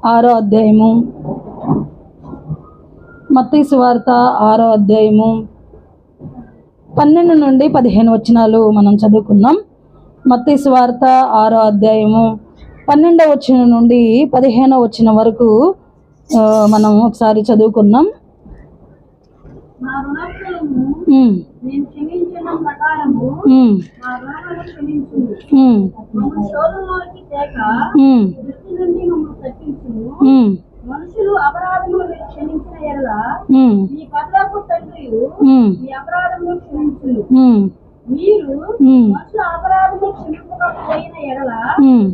6వ అధ్యాయము, మత్తయి సువార్త 6వ అధ్యాయము 12 నుండి 15 వచనాలు మనం చదువుకుందాం. మత్తయి సువార్త 6వ అధ్యాయము 12వ వచనం నుండి 15వ వచనం వరకు మనం ఒకసారి చదువుకుందాం. మనుషులు అపరాధములు క్షమించిన ఎడల మీ పరలోక తండ్రియు మీ అపరాధములు క్షమించును. మీరు మనుషుల అపరాధములు క్షమించకపోయిన ఎడల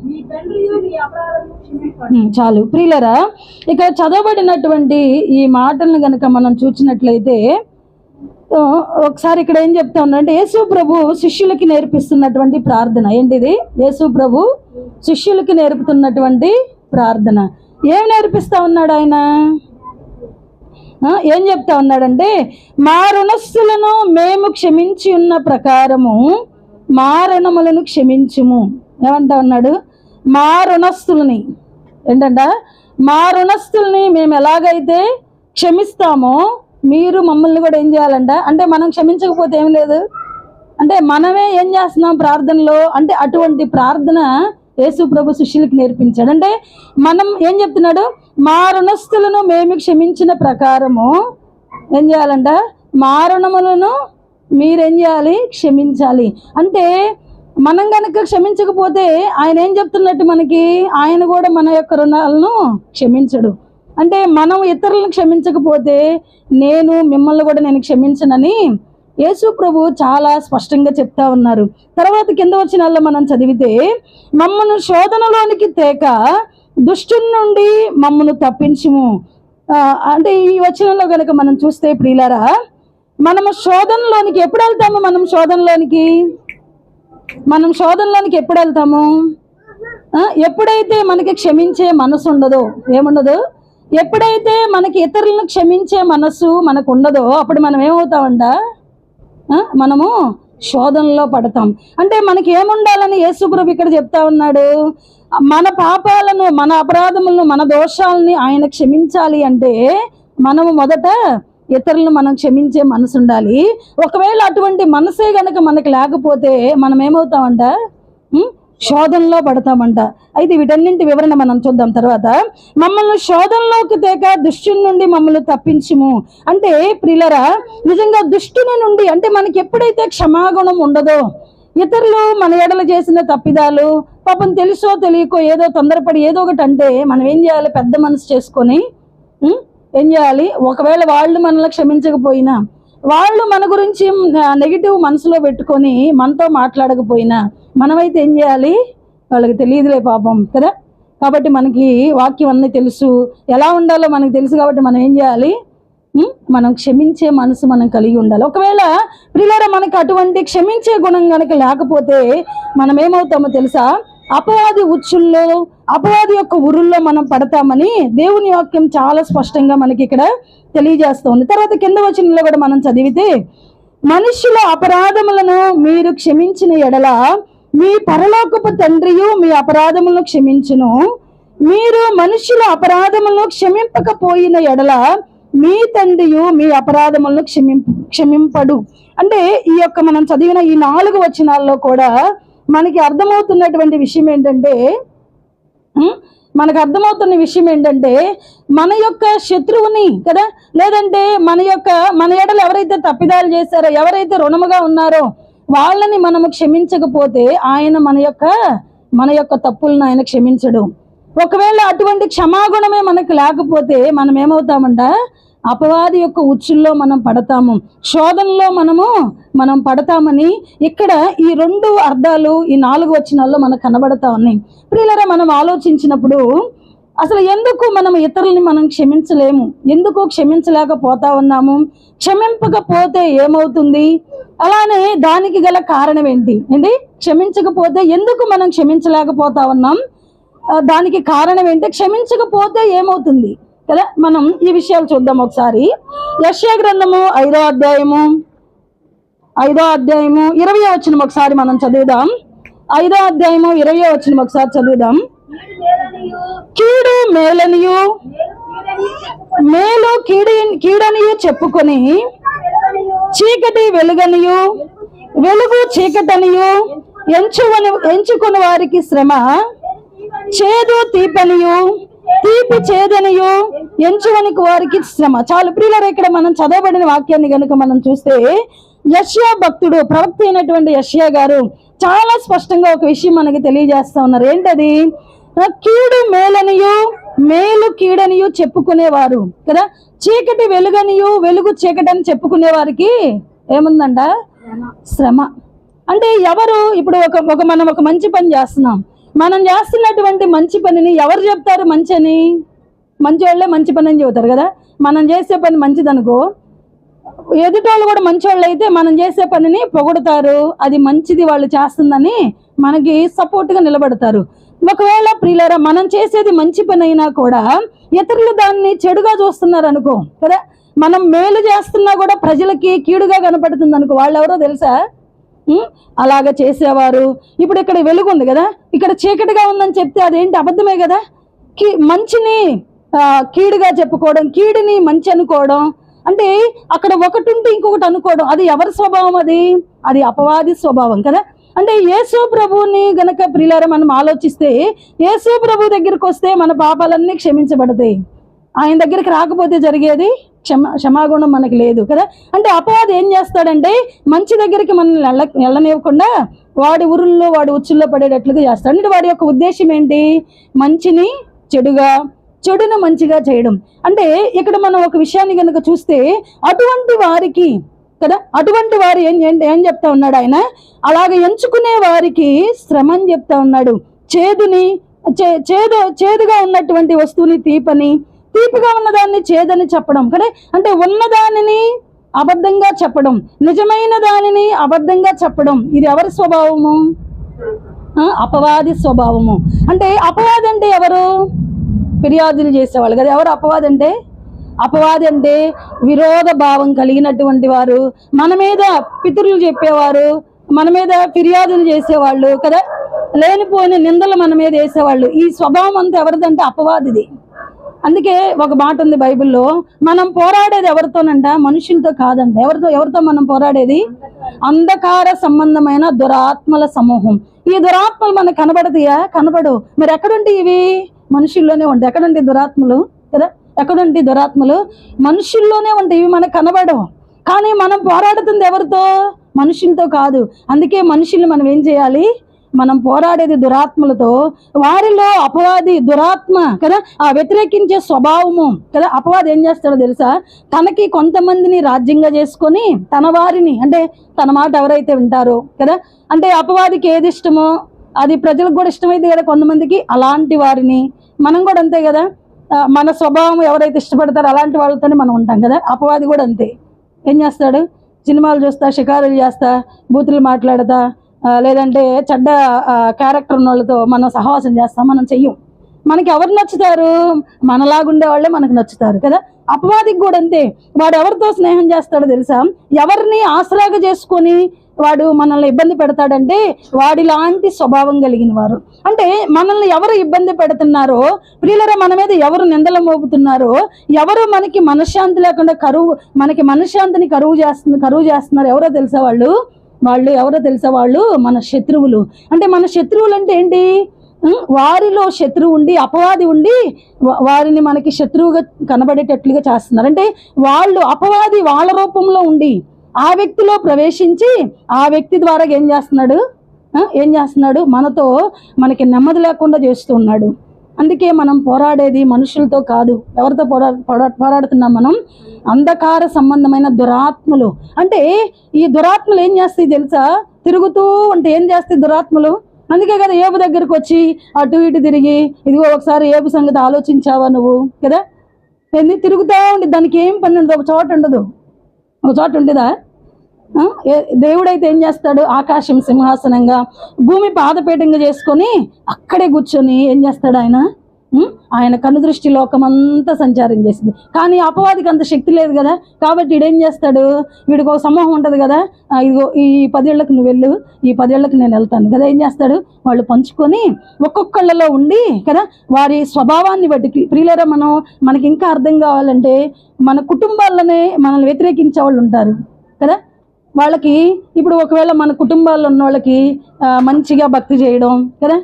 మీ తండ్రియు మీ అపరాధములు క్షమించడు. చాలు ప్రియులరా, ఇక్కడ చదవబడినటువంటి ఈ మాటలను గనక మనం చూసినట్లయితే ఒకసారి ఇక్కడ ఏం చెప్తా ఉన్నాడంటే, యేసు ప్రభు శిష్యులకి నేర్పిస్తున్నటువంటి ప్రార్థన. ఏంటిది? యేసు ప్రభు శిష్యులకి నేర్పుతున్నటువంటి ప్రార్థన. ఏం నేర్పిస్తా ఉన్నాడు ఆయన? ఏం చెప్తా ఉన్నాడంటే, మా రుణస్థులను మేము క్షమించి ఉన్న ప్రకారము మా రుణములను క్షమించుము. ఏమంటా ఉన్నాడు? మా రుణస్థులని ఏంటంట, మా రుణస్థుల్ని మేము ఎలాగైతే క్షమిస్తామో మీరు మమ్మల్ని కూడా ఏం చేయాలంట. అంటే మనం క్షమించకపోతే ఏం లేదు అంటే మనమే ఏం చేస్తున్నాం ప్రార్థనలో అంటే అటువంటి ప్రార్థన యేసు ప్రభు శిష్యులకి నేర్పించాడు. అంటే మనం ఏం చెప్తున్నాడు? మా రుణస్థులను మేము క్షమించిన ప్రకారము ఏం చేయాలంట, మా రుణములను మీరేం చేయాలి? క్షమించాలి. అంటే మనం కనుక క్షమించకపోతే ఆయన ఏం చెప్తున్నట్టు మనకి? ఆయన కూడా మన యొక్క రుణాలను క్షమించడు. అంటే మనం ఇతరులను క్షమించకపోతే నేను మిమ్మల్ని కూడా నేను క్షమించనని యేసు ప్రభు చాలా స్పష్టంగా చెప్తా ఉన్నారు. తర్వాత కింద వచనాల్లో మనం చదివితే, మమ్మను శోధనలోనికి తేక దుష్టుని నుండి మమ్మను తప్పించుము. అంటే ఈ వచనంలో కనుక మనం చూస్తే ప్రియులారా, మనము శోధనలోనికి ఎప్పుడు వెళ్తాము? మనం శోధనలోనికి ఎప్పుడు వెళ్తాము? ఎప్పుడైతే మనకి క్షమించే మనసు ఉండదో, ఏముండదు, ఎప్పుడైతే మనకి ఇతరులను క్షమించే మనసు మనకు ఉండదో అప్పుడు మనం ఏమవుతామంట? మనము శోధనలో పడతాం. అంటే మనకి ఏముండాలని యేసుప్రభు ఇక్కడ చెప్తా ఉన్నాడు? మన పాపాలను, మన అపరాధములను, మన దోషాలని ఆయన క్షమించాలి అంటే మనము మొదట ఇతరులను మనం క్షమించే మనసు ఉండాలి. ఒకవేళ అటువంటి మనసే గనక మనకు లేకపోతే మనం ఏమవుతామంట? శోధనలో పడతామంట. అయితే వీటన్నింటి వివరణ మనం చూద్దాం తర్వాత. మమ్మల్ని శోధనలోకి తేక దుష్టుని నుండి మమ్మల్ని తప్పించుము. అంటే ప్రియులరా, నిజంగా దుష్టుని నుండి అంటే మనకి ఎప్పుడైతే క్షమాగుణం ఉండదో, ఇతరులు మన ఎడల చేసిన తప్పిదాలు పాపం తెలుసో తెలియకో ఏదో తొందరపడి ఏదో ఒకటి అంటే మనం ఏం చేయాలి? పెద్ద మనసు చేసుకొని ఏం చేయాలి? ఒకవేళ వాళ్ళు మనల్ని క్షమించకపోయినా, వాళ్ళు మన గురించి నెగిటివ్ మనసులో పెట్టుకొని మనతో మాట్లాడకపోయినా మనమైతే ఏం చేయాలి? వాళ్ళకి తెలియదులే పాపం కదా. కాబట్టి మనకి వాక్యం అన్నీ తెలుసు, ఎలా ఉండాలో మనకు తెలుసు. కాబట్టి మనం ఏం చేయాలి? మనం క్షమించే మనసు మనం కలిగి ఉండాలి. ఒకవేళ ప్రియులారా మనకి అటువంటి క్షమించే గుణం కనుక లేకపోతే మనం ఏమవుతామో తెలుసా? అపవాది ఉచ్చుల్లో, అపవాది యొక్క ఉరుల్లో మనం పడతామని దేవుని వాక్యం చాలా స్పష్టంగా మనకి ఇక్కడ తెలియజేస్తుంది. తర్వాత కింద వచనంలో కూడా మనం చదివితే, మనుషుల అపరాధములను మీరు క్షమించిన ఎడల మీ పరలోకపు తండ్రియు మీ అపరాధములను క్షమించును. మీరు మనుషుల అపరాధములను క్షమింపకపోయిన ఎడల మీ తండ్రియు మీ అపరాధములను క్షమింపడు. అంటే ఈ యొక్క మనం చదివిన ఈ 4 వచనాల్లో కూడా మనకి అర్థమవుతున్నటువంటి విషయం ఏంటంటే, మన యొక్క శత్రువుని కదా, లేదంటే మన ఎడలు ఎవరైతే తప్పిదాలు చేశారో, ఎవరైతే రుణముగా ఉన్నారో వాళ్ళని మనము క్షమించకపోతే ఆయన మన యొక్క తప్పులను ఆయన క్షమించడు. ఒకవేళ అటువంటి క్షమాగుణమే మనకు లేకపోతే మనం ఏమవుతామంట? అపవాది యొక్క ఉచ్చుల్లో మనం పడతాము, శోధనలో మనం పడతామని ఇక్కడ ఈ 2 అర్థాలు ఈ 4 వచనాల్లో మనకు కనబడతా ఉన్నాయి. ప్రియులారా, మనం ఆలోచించినప్పుడు అసలు ఎందుకు మనం ఇతరులని మనం క్షమించలేము? ఎందుకు క్షమించలేకపోతా ఉన్నాము? క్షమింపకపోతే ఏమవుతుంది? అలానే దానికి గల కారణం ఏంటి? క్షమించకపోతే ఎందుకు మనం క్షమించలేకపోతా ఉన్నాం? దానికి కారణం ఏంటి? క్షమించకపోతే ఏమవుతుంది కదా. మనం ఈ విషయాలు చూద్దాం ఒకసారి. యెషయా గ్రంథము 5వ అధ్యాయము 20వ వచనం ఒకసారి మనం చదువుదాం. 5వ అధ్యాయము 20వ వచనం ఒకసారి చదువుదాం. కీడు మేలనియు మేలు కీడనియు చెప్పుకొని చీకటి వెలుగనియు వెలుగు చీకటనియు ఎంచుకుని వారికి శ్రమ, చేదు తీపనియు తీపి చేదనియు ఎంచుకొని వారికి శ్రమ. చాలు ప్రియులారా, ఇక్కడ మనం చదవబడిన వాక్యాన్ని కనుక మనం చూస్తే యెషయా భక్తుడు, ప్రవక్త అయినటువంటి యెషయా గారు చాలా స్పష్టంగా ఒక విషయం మనకి తెలియజేస్తా ఉన్నారు. ఏంటది? కీడు మేలనియు మేలు కీడనియు చెప్పుకునేవారు కదా, చీకటి వెలుగనియు వెలుగు చీకటని చెప్పుకునే వారికి ఏముందంట? శ్రమ. అంటే ఎవరు? ఇప్పుడు మనం ఒక మంచి పని చేస్తున్నాం. మనం చేస్తున్నటువంటి మంచి పనిని ఎవరు చెప్తారు మంచి అని? మంచి వాళ్ళే మంచి పని అని చెబుతారు కదా. మనం చేసే పని మంచిదనుకో, ఎదుటోళ్ళు కూడా మంచోళ్ళు అయితే మనం చేసే పనిని పొగుడతారు, అది మంచిది వాళ్ళు చేస్తుందని మనకి సపోర్ట్గా నిలబడతారు. ఒకవేళ ప్రియులారా, మనం చేసేది మంచి పని అయినా కూడా ఇతరులు దాన్ని చెడుగా చూస్తున్నారు అనుకో కదా, మనం మేలు చేస్తున్నా కూడా ప్రజలకి కీడుగా కనపడుతుంది అనుకో, వాళ్ళు ఎవరో తెలుసా? అలాగ చేసేవారు. ఇప్పుడు ఇక్కడ వెలుగు ఉంది కదా, ఇక్కడ చీకటిగా ఉందని చెప్తే అదేంటి? అబద్ధమే కదా. మంచిని కీడుగా చెప్పుకోవడం, కీడుని మంచి అనుకోవడం, అంటే అక్కడ ఒకటి ఉంటే ఇంకొకటి అనుకోవడం, అది ఎవరి స్వభావం? అది అపవాది స్వభావం కదా. అంటే యేసు ప్రభువుని గనక ప్రియులారా మనం ఆలోచిస్తే, యేసు ప్రభు దగ్గరికి వస్తే మన పాపాలన్నీ క్షమించబడతాయి. ఆయన దగ్గరికి రాకపోతే జరిగేది క్షమాగుణం మనకి లేదు కదా. అంటే అపవాది ఏం చేస్తాడంటే మంచి దగ్గరికి మనల్ని వెళ్ళనివ్వకుండా వాడి ఊరుల్లో వాడి ఉచ్చుల్లో పడేటట్లుగా చేస్తాడు. అంటే వాడి యొక్క ఉద్దేశం ఏంటి? మంచిని చెడుగా, చెడును మంచిగా చేయడం. అంటే ఇక్కడ మనం ఒక విషయాన్ని కనుక చూస్తే అటువంటి వారికి కదా, అటువంటి వారు ఏం చెప్తా ఉన్నాడు ఆయన? అలాగే ఎంచుకునే వారికి శ్రమ అని చెప్తా ఉన్నాడు. చేదుగా ఉన్నటువంటి వస్తువుని తీపని, తీపిగా ఉన్నదాన్ని చేదని చెప్పడం కదా. అంటే ఉన్నదానిని అబద్ధంగా చెప్పడం, నిజమైన దానిని అబద్ధంగా చెప్పడం, ఇది ఎవరి స్వభావము? అపవాది స్వభావము. అంటే అపవాది అంటే ఎవరు? ఫిర్యాదులు చేసేవాళ్ళు కదా. ఎవరు అపవాది అంటే? అపవాది అంటే విరోధ భావం కలిగినటువంటి వారు, మన మీద పితరులు చెప్పేవారు, మన మీద ఫిర్యాదులు చేసేవాళ్ళు కదా, లేనిపోయిన నిందలు మన మీద వేసేవాళ్ళు. ఈ స్వభావం అంతా ఎవరిదంటే? అపవాదిది. అందుకే ఒక మాట ఉంది బైబిల్లో, మనం పోరాడేది ఎవరితోనంట? మనుషులతో కాదంట. ఎవరితో మనం పోరాడేది? అంధకార సంబంధమైన దురాత్మల సమూహం. ఈ దురాత్మలు మనకు కనబడతాయా? కనబడు. మరి ఎక్కడుంటే ఇవి? మనుషుల్లోనే ఉంటాయి. ఎక్కడుంటే దురాత్మలు కదా, ఎక్కడుంటే దురాత్మలు? మనుషుల్లోనే ఉంటాయి. ఇవి మనకు కనబడవు. కానీ మనం పోరాడుతుంది ఎవరితో? మనుషులతో కాదు. అందుకే మనుషుల్ని మనం ఏం చేయాలి? మనం పోరాడేది దురాత్మలతో. వారిలో అపవాది దురాత్మ కదా, ఆ వ్యతిరేకించే స్వభావము కదా. అపవాది ఏం చేస్తాడో తెలుసా? తనకి కొంతమందిని రాజ్యంగా చేసుకొని తన వారిని, అంటే తన మాట ఎవరైతే వింటారో కదా, అంటే అపవాదికి ఏది ఇష్టమో అది ప్రజలకు కూడా ఇష్టమైతే కదా కొంతమందికి, అలాంటి వారిని మనం కూడా అంతే కదా. మన స్వభావం ఎవరైతే ఇష్టపడతారో అలాంటి వాళ్ళతోనే మనం ఉంటాం కదా. అపవాది కూడా అంతే. ఏం చేస్తాడు? సినిమాలు చూస్తా, షికారులు చేస్తా, బూతులు మాట్లాడతా, లేదంటే చెడ్డ క్యారెక్టర్ ఉన్న వాళ్ళతో మనం సహవాసం చేస్తాం. మనం చెయ్యం. మనకి ఎవరు నచ్చుతారు? మనలాగుండే వాళ్ళే మనకు నచ్చుతారు కదా. అపవాదికి కూడా అంతే. వాడు ఎవరితో స్నేహం చేస్తాడో తెలుసా? ఎవరిని ఆసరాగా చేసుకొని వాడు మనల్ని ఇబ్బంది పెడతాడంటే వాడిలాంటి స్వభావం కలిగిన వారు. అంటే మనల్ని ఎవరు ఇబ్బంది పెడుతున్నారో, ప్రియులరా మన మీద ఎవరు నిందలు మోపుతున్నారో, ఎవరు మనకి మనశ్శాంతి లేకుండా మనకి మనశ్శాంతిని కరువు చేస్తున్నారు ఎవరో తెలుసా? వాళ్ళు ఎవరో తెలుసా? వాళ్ళు మన శత్రువులు. అంటే మన శత్రువులు అంటే ఏంటి? వారిలో శత్రువు ఉండి, అపవాది ఉండి వారిని మనకి శత్రువుగా కనబడేటట్లుగా చేస్తున్నారు. అంటే వాళ్ళు అపవాది వాళ్ళ రూపంలో ఉండి ఆ వ్యక్తిలో ప్రవేశించి ఆ వ్యక్తి ద్వారా ఏం చేస్తున్నాడు? మనకి నెమ్మది లేకుండా చేస్తూ ఉన్నాడు. అందుకే మనం పోరాడేది మనుషులతో కాదు. ఎవరితో పోరాడుతున్నాం మనం? అంధకార సంబంధమైన దురాత్మలు. అంటే ఈ దురాత్మలు ఏం చేస్తాయి తెలుసా? తిరుగుతూ ఉంటే ఏం చేస్తాయి దురాత్మలు? అందుకే కదా ఏబు దగ్గరకు వచ్చి అటు ఇటు తిరిగి, ఇదిగో ఒకసారి ఏబు సంగతి ఆలోచించావా నువ్వు కదా, ఎందుకు తిరుగుతూ ఉండి దానికి ఏం పని ఉండదు, ఒక చోట ఉండదు. ఒక చోట ఉండేదా? దేవుడైతే ఏం చేస్తాడు? ఆకాశం సింహాసనంగా, భూమి పాదపీఠంగా చేసుకొని అక్కడే కూర్చొని ఏం చేస్తాడు? ఆయన ఆయన కనుదృష్టి లోకమంతా సంచారం చేసింది. కానీ అపవాదికి అంత శక్తి లేదు కదా. కాబట్టి వీడేం చేస్తాడు, వీడికి ఒక సమూహం ఉంటుంది కదా, ఇదిగో ఈ 10 ఏళ్ళకి నువ్వు వెళ్ళు, ఈ 10 ఏళ్ళకి నేను వెళ్తాను కదా. ఏం చేస్తాడు, వాళ్ళు పంచుకొని ఒక్కొక్కళ్ళలో ఉండి కదా, వారి స్వభావాన్ని బట్టి. ప్రియులారా, మనకి ఇంకా అర్థం కావాలంటే మన కుటుంబాల్లోనే మనల్ని వ్యతిరేకించే వాళ్ళు ఉంటారు కదా. వాళ్ళకి ఇప్పుడు ఒకవేళ మన కుటుంబాల్లో ఉన్న వాళ్ళకి మంచిగా భక్తి చేయడం కదా,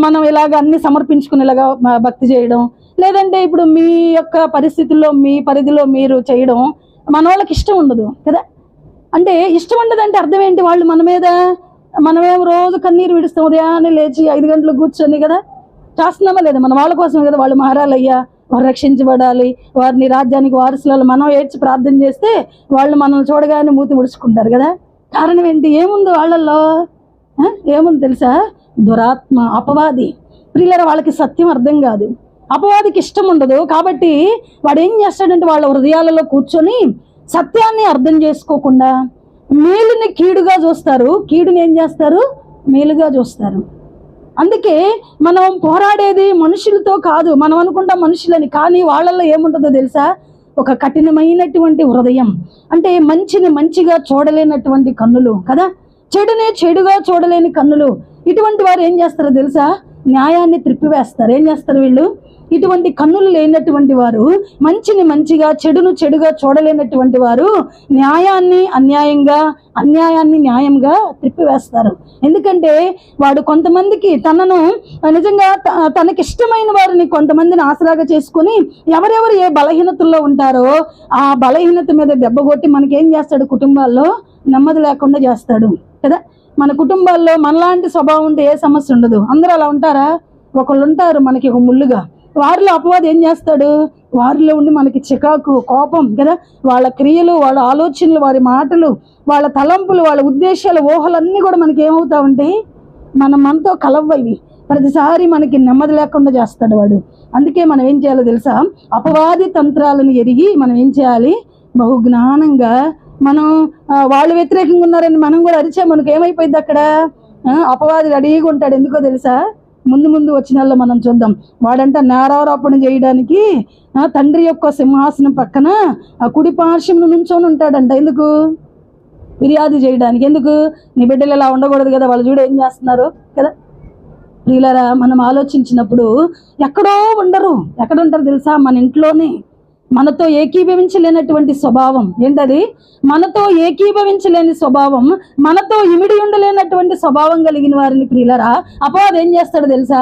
మనం ఇలాగ అన్ని సమర్పించుకునేలాగా భక్తి చేయడం, లేదంటే ఇప్పుడు మీ యొక్క పరిస్థితుల్లో మీ పరిధిలో మీరు చేయడం మన వాళ్ళకి ఇష్టం ఉండదు కదా. అంటే ఇష్టం ఉండదంటే అర్థం ఏంటి, వాళ్ళు మన మీద మనమేమో రోజు కన్నీరు విడుస్తాం, ఉదయాన్నే లేచి 5 గంటలకు కూర్చొని కదా చేస్తున్నామా లేదా, మన వాళ్ళ కోసం కదా, వాళ్ళు మారాలయ్యా, వారు రక్షించబడాలి, వారిని రాజ్యానికి వారసులు మనం ఏడ్చి ప్రార్థన చేస్తే వాళ్ళు మనల్ని చూడగానే మూతి ముడుచుకుంటారు కదా. కారణం ఏంటి, ఏముంది వాళ్ళల్లో, ఏముంది తెలుసా, దురాత్మ, అపవాది. ప్రియులారా, వాళ్ళకి సత్యం అర్థం కాదు, అపవాదికి ఇష్టం ఉండదు. కాబట్టి వాడు ఏం చేస్తాడంటే వాళ్ళ హృదయాలలో కూర్చొని సత్యాన్ని అర్థం చేసుకోకుండా మేలుని కీడుగా చూస్తారు, కీడుని ఏం చేస్తారు, మేలుగా చూస్తారు. అందుకే మనం పోరాడేది మనుషులతో కాదు. మనం అనుకుంటాం మనుషులని, కానీ వాళ్ళల్లో ఏముంటుందో తెలుసా, ఒక కఠినమైనటువంటి హృదయం. అంటే మంచిని మంచిగా చూడలేనటువంటి కన్నులు కదా, చెడునే చెడుగా చూడలేని కన్నులు. ఇటువంటి వారు ఏం చేస్తారో తెలుసా, న్యాయాన్ని త్రిప్పివేస్తారు. ఏం చేస్తారు వీళ్ళు, ఇటువంటి కన్నులు లేనటువంటి వారు, మంచిని మంచిగా చెడును చెడుగా చూడలేనటువంటి వారు న్యాయాన్ని అన్యాయంగా, అన్యాయాన్ని న్యాయంగా త్రిప్పివేస్తారు. ఎందుకంటే వాడు కొంతమందికి తనను నిజంగా తనకిష్టమైన వారిని కొంతమందిని ఆసరాగా చేసుకుని ఎవరెవరు ఏ బలహీనతల్లో ఉంటారో ఆ బలహీనత మీద దెబ్బ కొట్టి మనకేం చేస్తాడు, కుటుంబాల్లో నెమ్మది లేకుండా చేస్తాడు కదా. మన కుటుంబాల్లో మనలాంటి స్వభావం ఉంటే ఏ సమస్య ఉండదు. అందరూ అలా ఉంటారా, ఒకళ్ళు ఉంటారు మనకి ఒక ముళ్ళుగా. వారిలో అపవాది ఏం చేస్తాడు, వారిలో ఉండి మనకి చికాకు, కోపం కదా, వాళ్ళ క్రియలు, వాళ్ళ ఆలోచనలు, వారి మాటలు, వాళ్ళ తలంపులు, వాళ్ళ ఉద్దేశాలు, ఊహలన్నీ కూడా మనకి ఏమవుతా ఉంటాయి, మనతో కలవవి. ప్రతిసారి మనకి నెమ్మది లేకుండా చేస్తాడు వాడు. అందుకే మనం ఏం చేయాలో తెలుసా, అపవాది తంత్రాలను ఎరిగి మనం ఏం చేయాలి, బహుజ్ఞానంగా మనం వాళ్ళు వ్యతిరేకంగా ఉన్నారని మనం కూడా అరిచే మనకు ఏమైపోయింది అక్కడ, అపవాది రెడీగా ఉంటాడు. ఎందుకో తెలుసా, ముందు వచ్చిన మనం చూద్దాం. వాడంట నేరారోపణ చేయడానికి తండ్రి యొక్క సింహాసనం పక్కన ఆ కుడి పార్శ్వమున నుంచొని ఉంటాడంట. ఎందుకు, ఫిర్యాదు చేయడానికి. ఎందుకు, నీ బిడ్డలు ఇలా ఉండకూడదు కదా, వాళ్ళు చూడు ఏం చేస్తున్నారు కదా. ప్రియులారా, మనం ఆలోచించినప్పుడు ఎక్కడో ఉండరు, ఎక్కడ ఉంటారు తెలుసా, మన ఇంట్లోనే. మనతో ఏకీభవించలేనటువంటి స్వభావం ఏంటది, మనతో ఏకీభవించలేని స్వభావం, మనతో ఇమిడి ఉండలేనటువంటి స్వభావం కలిగిన వారిని ప్రియులారా అపవాది ఏం చేస్తాడో తెలుసా,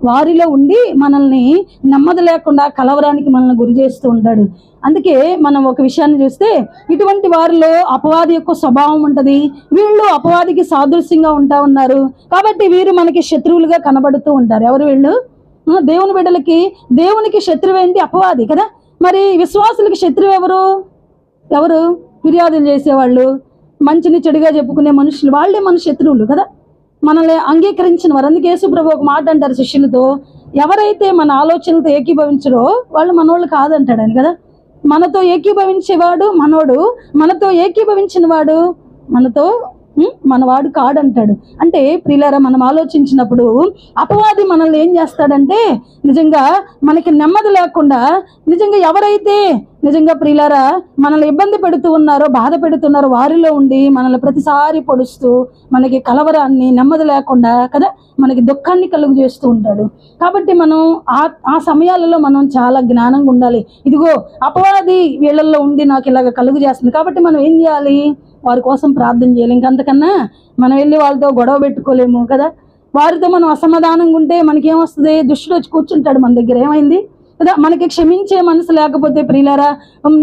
వారిలో ఉండి మనల్ని నెమ్మది లేకుండా కలవరానికి మనల్ని గురి చేస్తూ ఉంటాడు. అందుకే మనం ఒక విషయాన్ని చూస్తే ఇటువంటి వారిలో అపవాది యొక్క స్వభావం ఉంటుంది. వీళ్ళు అపవాదికి సాదృశ్యంగా ఉంటా ఉన్నారు. కాబట్టి వీరు మనకి శత్రువులుగా కనబడుతూ ఉంటారు. ఎవరు వీళ్ళు, దేవుని బిడ్డలకి దేవునికి శత్రువు ఏంటి, అపవాది కదా. మరి విశ్వాసులకి శత్రువు ఎవరు, ఫిర్యాదులు చేసేవాళ్ళు, మంచిని చెడుగా చెప్పుకునే మనుషులు, వాళ్ళే మన శత్రువులు కదా, మనల్ని అంగీకరించిన వారు. అందుకే యేసుప్రభు ఒక మాట అంటారు శిష్యులతో, ఎవరైతే మన ఆలోచనలతో ఏకీభవించరో వాళ్ళు మనోళ్ళు కాదంటాడు ఆయన కదా. మనతో ఏకీభవించేవాడు మనోడు, మనతో ఏకీభవించిన వాడు మనవాడు కాడంటాడు. అంటే ప్రియులారా, మనం ఆలోచించినప్పుడు అపవాది మనల్ని ఏం చేస్తాడంటే నిజంగా మనకి నెమ్మది లేకుండా, నిజంగా ఎవరైతే నిజంగా ప్రియులారా మనల్ని ఇబ్బంది పెడుతూ ఉన్నారో, బాధ పెడుతున్నారో వారిలో ఉండి మనల్ని ప్రతిసారి పొడుస్తూ మనకి కలవరాన్ని, నెమ్మది లేకుండా కదా, మనకి దుఃఖాన్ని కలుగు చేస్తూ ఉంటాడు. కాబట్టి మనం ఆ సమయాలలో మనం చాలా జ్ఞానంగా ఉండాలి. ఇదిగో అపవాది వీళ్ళల్లో ఉండి నాకు ఇలాగ కలుగు చేస్తుంది, కాబట్టి మనం ఏం చేయాలి, వారి కోసం ప్రార్థన చేయాలి. ఇంకంతకన్నా మనం వెళ్ళి వాళ్ళతో గొడవ పెట్టుకోలేము కదా. వారితో మనం అసమాధానంగా ఉంటే మనకేమొస్తుంది, దుష్టుడు వచ్చి కూర్చుంటాడు మన దగ్గర. ఏమైంది కదా, మనకి క్షమించే మనసు లేకపోతే ప్రియులారా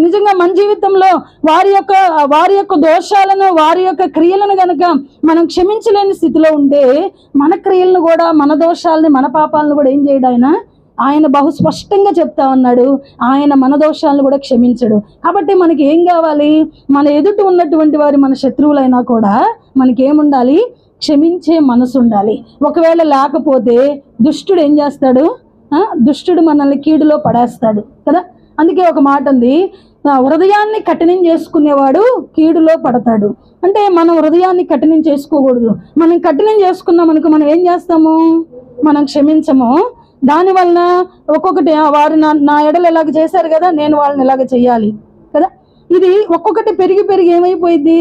నిజంగా మన జీవితంలో వారి యొక్క దోషాలను, వారి యొక్క క్రియలను గనక మనం క్షమించలేని స్థితిలో ఉంటే మన క్రియలను కూడా, మన దోషాలని, మన పాపాలను కూడా ఏం చేయడు ఆయన బహు స్పష్టంగా చెప్తా ఉన్నాడు. ఆయన మన దోషాలను కూడా క్షమించడు. కాబట్టి మనకి ఏం కావాలి, మన ఎదుటి ఉన్నటువంటి వారి మన శత్రువులైనా కూడా మనకి ఏముండాలి, క్షమించే మనసు ఉండాలి. ఒకవేళ లేకపోతే దుష్టుడు ఏం చేస్తాడు, దుష్టుడు మనల్ని కీడులో పడేస్తాడు కదా. అందుకే ఒక మాట ఉంది, హృదయాన్ని కఠినం చేసుకునేవాడు కీడులో పడతాడు. అంటే మనం హృదయాన్ని కఠినం చేసుకోకూడదు. మనం కఠినం చేసుకున్నాం అనుకో, మనం ఏం చేస్తాము, మనం క్షమించము. దాని వలన ఒక్కొక్కటి వారు నా ఎడలు ఇలాగ చేశారు కదా, నేను వాళ్ళని ఇలాగ చెయ్యాలి కదా. ఇది ఒక్కొక్కటి పెరిగి పెరిగి ఏమైపోయింది,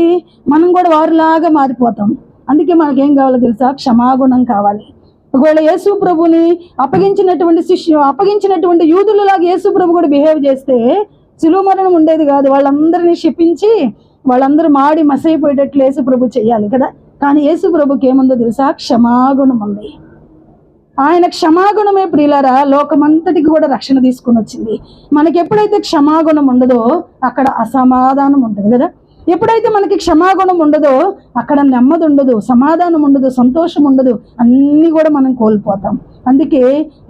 మనం కూడా వారిలాగా మారిపోతాం. అందుకే మనకేం కావాలో తెలుసా? క్షమాగుణం కావాలి. ఒకవేళ యేసు ప్రభుని అప్పగించినటువంటి యూదులలాగా యేసు ప్రభు కూడా బిహేవ్ చేస్తే శిలువ మరణం ఉండేది కాదు. వాళ్ళందరినీ శపించి వాళ్ళందరూ మాడి మసైపోయేటట్లు యేసు ప్రభు చెయ్యాలి కదా. కానీ యేసు ప్రభుకి ఏముందో తెలుసా? క్షమాగుణం ఉంది. ఆయన క్షమాగుణమే ప్రియులారా లోకమంతటికి కూడా రక్షణ తీసుకుని వచ్చింది. మనకి ఎప్పుడైతే క్షమాగుణం ఉండదో అక్కడ అసమాధానం ఉంటుంది కదా. ఎప్పుడైతే మనకి క్షమాగుణం ఉండదో అక్కడ నెమ్మది ఉండదు, సమాధానం ఉండదు, సంతోషం ఉండదు, అన్నీ కూడా మనం కోల్పోతాం. అందుకే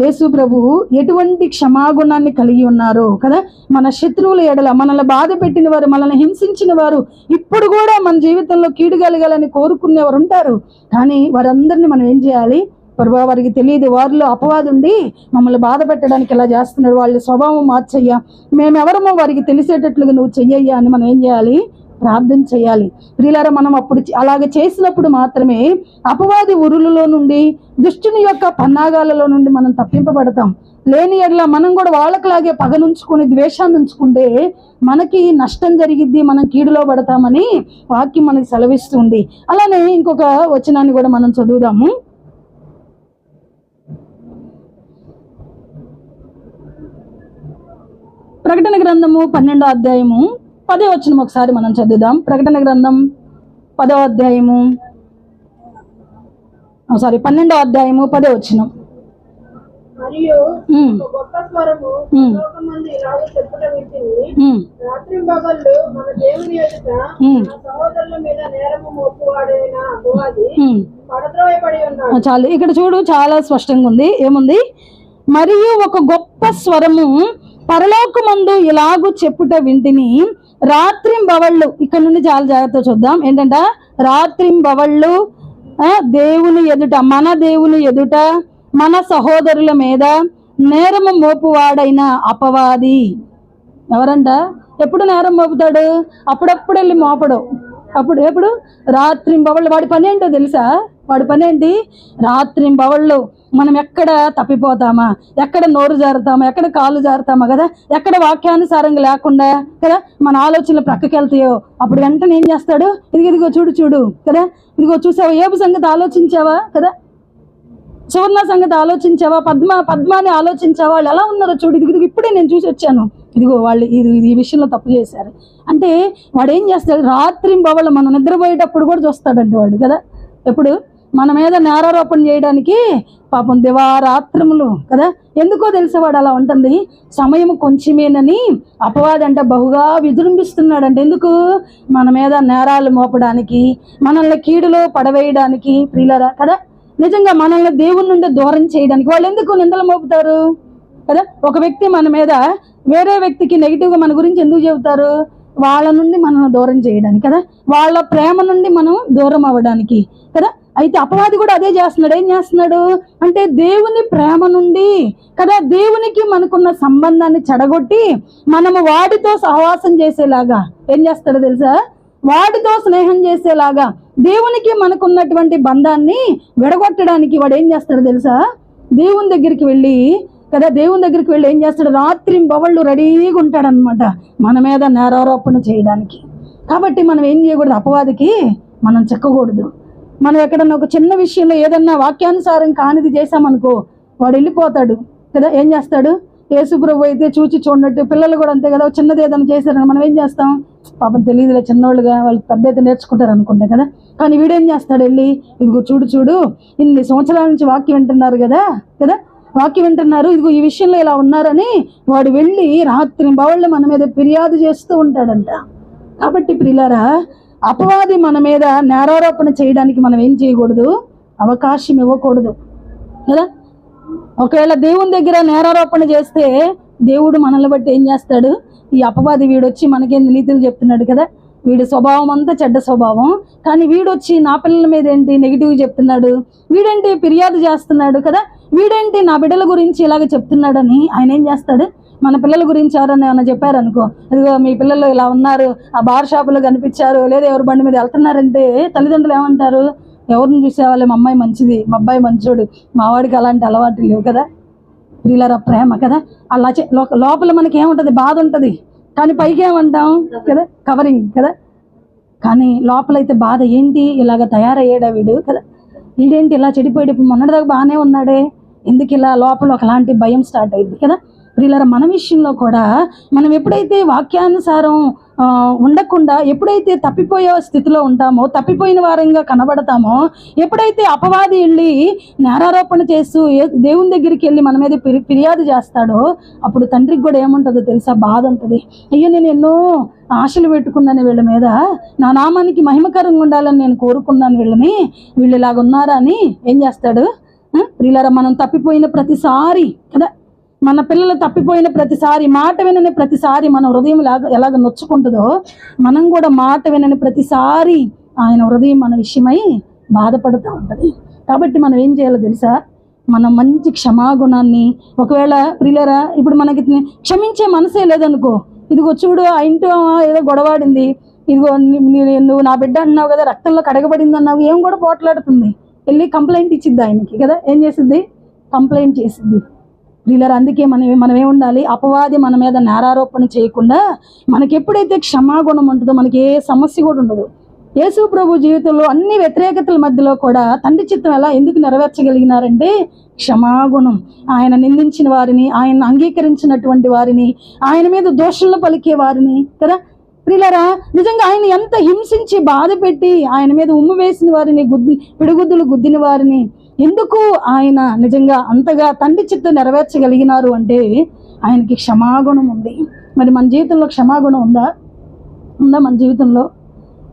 యేసు ప్రభు ఎటువంటి క్షమాగుణాన్ని కలిగి ఉన్నారు కదా. మన శత్రువుల ఎడల, మనల్ని బాధ పెట్టిన వారు, మనల్ని హింసించిన వారు, ఇప్పుడు కూడా మన జీవితంలో కీడు కలగాలని కోరుకునేవారు ఉంటారు. కానీ వారందరినీ మనం ఏం చేయాలి? ప్రభా వారికి తెలియదు, వారిలో అపవాదుండి మమ్మల్ని బాధ పెట్టడానికి ఇలా చేస్తున్నాడు, వాళ్ళ స్వభావం మార్చయ్యా, మేమెవరమో వారికి తెలిసేటట్లుగా నువ్వు చెయ్యయ్యా అని మనం ఏం చేయాలి? ప్రార్థన చేయాలి. ప్రియులారా మనం అప్పుడు అలాగే చేసినప్పుడు మాత్రమే అపవాది ఉరులలో నుండి, దుష్టుని యొక్క పన్నాగాలలో నుండి మనం తప్పింపబడతాం. లేని ఎడల మనం కూడా వాళ్ళకిలాగే పగనుంచుకుని ద్వేషాన్ని ఉంచుకుంటే మనకి నష్టం జరిగిద్ది, మనం కీడులో పడతామని వాక్యం మనకి సెలవిస్తుంది. అలానే ఇంకొక వచనాన్ని కూడా మనం చదువుదాము. ప్రకటన గ్రంథము 12వ అధ్యాయము 10వ వచనం ఒకసారి మనం చదువుదాం. ప్రకటన గ్రంథం 10వ అధ్యాయము 12వ అధ్యాయము 10వ వచనం. మరియు గొప్ప స్వరము లోకమందు ఇలాగ చెప్పుట వింటిని, రాత్రింబగళ్ళు మన దేవుని ఎదుట మన సహోదరుల మీద నేరము మోపువాడైన అపవాది పడద్రోయబడి ఉన్నాడు. చాలు, ఇక్కడ చూడు చాలా స్పష్టంగా ఉంది. ఏముంది? మరియు ఒక గొప్ప స్వరము పరలోకమందు ఇలాగూ చెప్పుట వింటిని, రాత్రింబవళ్ళు. ఇక్కడ నుండి చాలా జాగ్రత్త చూద్దాం. ఏంటంట? రాత్రింబవళ్ళు దేవుని ఎదుట, మన దేవుని ఎదుట మన సహోదరుల మీద నేరము మోపువాడైన అపవాది. ఎవరంట? ఎప్పుడు నేరం మోపుతాడు? అప్పుడప్పుడు వెళ్ళి మోపడు. ఎప్పుడు? రాత్రింబవళ్ళు. వాడి పని ఏంటో తెలుసా? వాడి పని ఏంటి? రాత్రింబవళ్ళు మనం ఎక్కడ తప్పిపోతామా, ఎక్కడ నోరు జారుతామా, ఎక్కడ కాళ్ళు జారుతామా కదా, ఎక్కడ వాక్యానుసారంగా లేకుండా కదా మన ఆలోచనలు ప్రక్కకి వెళ్తాయో అప్పుడు వెంటనే ఏం చేస్తాడు? ఇదిగో చూడు కదా, ఇదిగో చూసావా, ఏబు సంగతి ఆలోచించావా కదా, సువర్ణ సంగతి ఆలోచించావా, పద్మాని ఆలోచించావా, వాళ్ళు ఎలా ఉన్నారో చూడు, ఇదిగో ఇప్పుడే నేను చూసి వచ్చాను, ఇదిగో వాళ్ళు ఈ విషయంలో తప్పు చేశారు అంటే వాడు ఏం చేస్తాడు? రాత్రింబవళ్ళు మనం నిద్రపోయేటప్పుడు కూడా చూస్తాడంటే వాడు కదా. ఎప్పుడు? మన మీద నేరారోపణ చేయడానికి పాపం దివారాత్రములు కదా. ఎందుకో తెలిసేవాడు అలా ఉంటుంది. సమయం కొంచెమేనని అపవాది అంటే బహుగా విజృంభిస్తున్నాడంటే ఎందుకు? మన మీద నేరాలు మోపడానికి, మనల్ని కీడులో పడవేయడానికి ప్రియులరా కదా. నిజంగా మనల్ని దేవుని నుండి దూరం చేయడానికి వాళ్ళు ఎందుకు నిందలు మోపుతారు కదా. ఒక వ్యక్తి మన మీద వేరే వ్యక్తికి నెగిటివ్గా మన గురించి ఎందుకు చెబుతారు? వాళ్ళ నుండి మనం దూరం చేయడానికి కదా, వాళ్ళ ప్రేమ నుండి మనం దూరం అవ్వడానికి కదా. అయితే అపవాది కూడా అదే చేస్తున్నాడు. ఏం చేస్తున్నాడు అంటే దేవుని ప్రేమ నుండి కదా, దేవునికి మనకున్న సంబంధాన్ని చెడగొట్టి మనము వాడితో సహవాసం చేసేలాగా ఏం చేస్తాడో తెలుసా? వాడితో స్నేహం చేసేలాగా దేవునికి మనకున్నటువంటి బంధాన్ని విడగొట్టడానికి వాడు ఏం చేస్తాడో తెలుసా? దేవుని దగ్గరికి వెళ్ళి ఏం చేస్తాడు? రాత్రింబవళ్ళు రెడీగా ఉంటాడనమాట మన మీద నేరారోపణ చేయడానికి. కాబట్టి మనం ఏం చేయకూడదు? అపవాదికి మనం చెక్కకూడదు. మనం ఎక్కడన్నా ఒక చిన్న విషయంలో ఏదన్నా వాక్యానుసారం కానిది చేశామనుకో వాడు వెళ్ళిపోతాడు కదా. ఏం చేస్తాడు? యేసు ప్రభు అయితే చూచి చూడనట్టు పిల్లలు కూడా అంతే కదా. చిన్నది ఏదైనా చేశారని మనం ఏం చేస్తాం? పాపం తెలియదులే, చిన్నోళ్ళుగా వాళ్ళు పెద్ద అయితే నేర్చుకుంటారు అనుకుంటా కదా. కానీ వీడేం చేస్తాడు? వెళ్ళి ఇదిగో చూడు ఇన్ని సంవత్సరాల నుంచి వాక్యం వింటున్నారు కదా, వాక్యం వింటున్నారు, ఇదిగో ఈ విషయంలో ఇలా ఉన్నారని వాడు వెళ్ళి రాత్రింబవళ్ళు మన మీద ఫిర్యాదు చేస్తూ ఉంటాడంట. కాబట్టి ప్రియులారా అపవాది మన మీద నేరారోపణ చేయడానికి మనం ఏం చేయకూడదు? అవకాశం ఇవ్వకూడదు కదా. ఒకవేళ దేవుని దగ్గర నేరారోపణ చేస్తే దేవుడు మనల్ని బట్టి ఏం చేస్తాడు? ఈ అపవాది వీడొచ్చి మనకేం నీతులు చెప్తున్నాడు కదా, వీడి స్వభావం అంతా చెడ్డ స్వభావం, కానీ వీడొచ్చి నా పిల్లల మీద ఏంటి నెగిటివ్ చెప్తున్నాడు, వీడేంటి ఫిర్యాదు చేస్తున్నాడు కదా, వీడేంటి నా బిడ్డల గురించి ఇలాగ చెప్తున్నాడని ఆయన ఏం చేస్తాడు? మన పిల్లల గురించి ఎవరన్నా ఏమన్నా చెప్పారనుకో, ఇదిగో మీ పిల్లలు ఇలా ఉన్నారు, ఆ బార్ షాపులో కనిపించారు, లేదా ఎవరు బండి మీద వెళ్తున్నారంటే తల్లిదండ్రులు ఏమంటారు? ఎవరిని చూసేవాళ్ళే, మా అమ్మాయి మంచిది, మా అబ్బాయి మంచోడు, మా వాడికి అలాంటి అలవాటు లేవు కదా. ప్రియులారా ప్రేమ కదా. అలా లోపల మనకి ఏముంటుంది, బాధ ఉంటుంది, కానీ పైకి ఏమంటాం కదా, కవరింగ్ కదా. కానీ లోపలైతే బాధ, ఏంటి ఇలాగ తయారయ్యాడా వీడు కదా, వీడేంటి ఇలా చెడిపోయాడు, ఇప్పుడు మొన్నటిదాకా బాగానే ఉన్నాడే, ఎందుకు ఇలా, లోపల ఒకలాంటి భయం స్టార్ట్ అయింది కదా. ప్రియులారా మన విషయంలో కూడా మనం ఎప్పుడైతే వాక్యానుసారం ఉండకుండా, ఎప్పుడైతే తప్పిపోయే స్థితిలో ఉంటామో, తప్పిపోయిన వారంగా కనబడతామో, ఎప్పుడైతే అపవాది వెళ్ళి నేరారోపణ చేస్తూ దేవుని దగ్గరికి వెళ్ళి మన మీద ఫిర్యాదు చేస్తాడో, అప్పుడు తండ్రికి కూడా ఏముంటుందో తెలుసా, బాధ ఉంటుంది. అయ్యో నేను ఎన్నో ఆశలు పెట్టుకున్నాను వీళ్ళ మీద, నా నామానికి మహిమకరంగా ఉండాలని నేను కోరుకున్నాను వీళ్ళని, వీళ్ళు ఇలాగ ఉన్నారా అని ఏం చేస్తాడు. ప్రియులారా మనం తప్పిపోయిన ప్రతిసారి కదా, మన పిల్లలు తప్పిపోయిన ప్రతిసారి, మాట వినని ప్రతిసారి మన హృదయం ఎలాగ నొచ్చుకుంటుందో, మనం కూడా మాట వినని ప్రతిసారి ఆయన హృదయం మన విషయమై బాధపడుతూ ఉంటుంది. కాబట్టి మనం ఏం చేయాలో తెలుసా, మనం మంచి క్షమాగుణాన్ని, ఒకవేళ ప్రియులారా ఇప్పుడు మనకి క్షమించే మనసే లేదనుకో, ఇదిగో చూడు ఆ ఇంట్లో ఏదో గొడవాడింది, ఇదిగో నువ్వు నా బిడ్డ అన్నావు కదా, రక్తంలో కడగబడింది అన్నావు, ఏం కూడా పోట్లాడుతుంది, వెళ్ళి కంప్లైంట్ ఇచ్చిద్ది ఆయనకి కదా, ఏం చేసిద్ది, కంప్లైంట్ చేసిద్ది. ప్రియులారా అందుకే మనం ఏముండాలి, అపవాది మన మీద నేరారోపణ చేయకుండా, మనకి ఎప్పుడైతే క్షమాగుణం ఉంటుందో మనకి ఏ సమస్య కూడా ఉండదు. యేసు ప్రభు జీవితంలో అన్ని వ్యతిరేకతల మధ్యలో కూడా తండ్రి చిత్తం ఎలా ఎందుకు నెరవేర్చగలిగినారంటే క్షమాగుణం. ఆయన నిందించిన వారిని, ఆయన అంగీకరించినటువంటి వారిని, ఆయన మీద దోషులను పలికే వారిని కదా. ప్రియులారా నిజంగా ఆయన ఎంత హింసించి బాధ పెట్టి ఆయన మీద ఉమ్ము వేసిన వారిని, పిడుగుద్దులు గుద్దిన వారిని, ఎందుకు ఆయన నిజంగా అంతగా తండ్రి చిత్తం నెరవేర్చగలిగినారు అంటే ఆయనకి క్షమాగుణం ఉంది. మరి మన జీవితంలో క్షమాగుణం ఉందా మన జీవితంలో?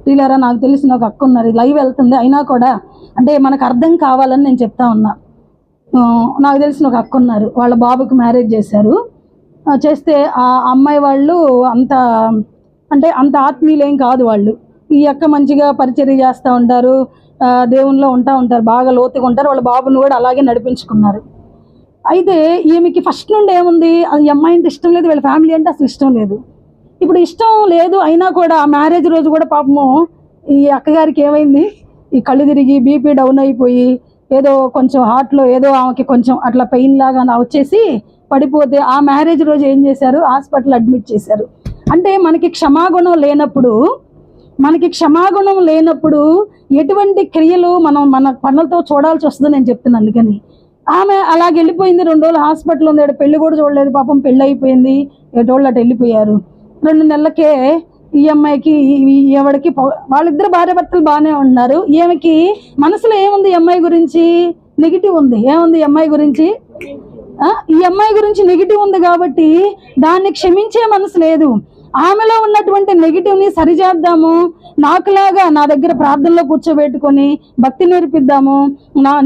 ప్రియులారా నాకు తెలిసిన ఒక అక్క ఉన్నారు, లైవ్ వెళ్తుంది అయినా కూడా, అంటే మనకు అర్థం కావాలని నేను చెప్తా ఉన్నా. నాకు తెలిసిన ఒక అక్క ఉన్నారు, వాళ్ళ బాబుకి మ్యారేజ్ చేశారు. చేస్తే ఆ అమ్మాయి వాళ్ళు అంత ఆత్మీయులేం కాదు వాళ్ళు. ఈ అక్క మంచిగా పరిచర్య చేస్తూ ఉంటారు, దేవునిలో ఉంటారు, బాగా లోతుగా ఉంటారు. వాళ్ళ బాబుని కూడా అలాగే నడిపించుకున్నారు. అయితే ఈమెకి ఫస్ట్ నుండి ఏముంది, ఈ అమ్మాయి అంటే ఇష్టం లేదు, వీళ్ళ ఫ్యామిలీ అంటే అసలు ఇష్టం లేదు. ఇప్పుడు ఇష్టం లేదు అయినా కూడా ఆ మ్యారేజ్ రోజు కూడా పాపము ఈ అక్కగారికి ఏమైంది, ఈ కళ్ళు తిరిగి బీపీ డౌన్ అయిపోయి, ఏదో కొంచెం హార్ట్లో ఏదో ఆమెకి కొంచెం అట్లా పెయిన్ లాగా వచ్చేసి పడిపోతే, ఆ మ్యారేజ్ రోజు ఏం చేశారు, హాస్పిటల్ అడ్మిట్ చేశారు. అంటే మనకి క్షమాగుణం లేనప్పుడు ఎటువంటి క్రియలు మనం మన పనులతో చూడాల్సి వస్తుందో నేను చెప్తున్నాను. అందుకని ఆమె అలాగ వెళ్ళిపోయింది, 2 రోజులు హాస్పిటల్ ఉంది, పెళ్లి కూడా చూడలేదు పాపం, పెళ్ళి అయిపోయింది, ఎటోళ్ళు అటు వెళ్ళిపోయారు. 2 నెలలకే ఈ అమ్మాయికి ఎవడికి, వాళ్ళిద్దరు భార్య భర్తలు బాగానే ఉన్నారు, ఈమెకి మనసులో ఏముంది, ఈ అమ్మాయి గురించి నెగిటివ్ ఉంది. ఏముంది ఈ అమ్మాయి గురించి, ఈ అమ్మాయి గురించి నెగిటివ్ ఉంది కాబట్టి దాన్ని క్షమించే మనసు లేదు. ఆమెలో ఉన్నటువంటి నెగిటివ్ని సరిచేద్దాము, నాకులాగా నా దగ్గర ప్రార్థనలో కూర్చోబెట్టుకొని భక్తి నేర్పిద్దాము,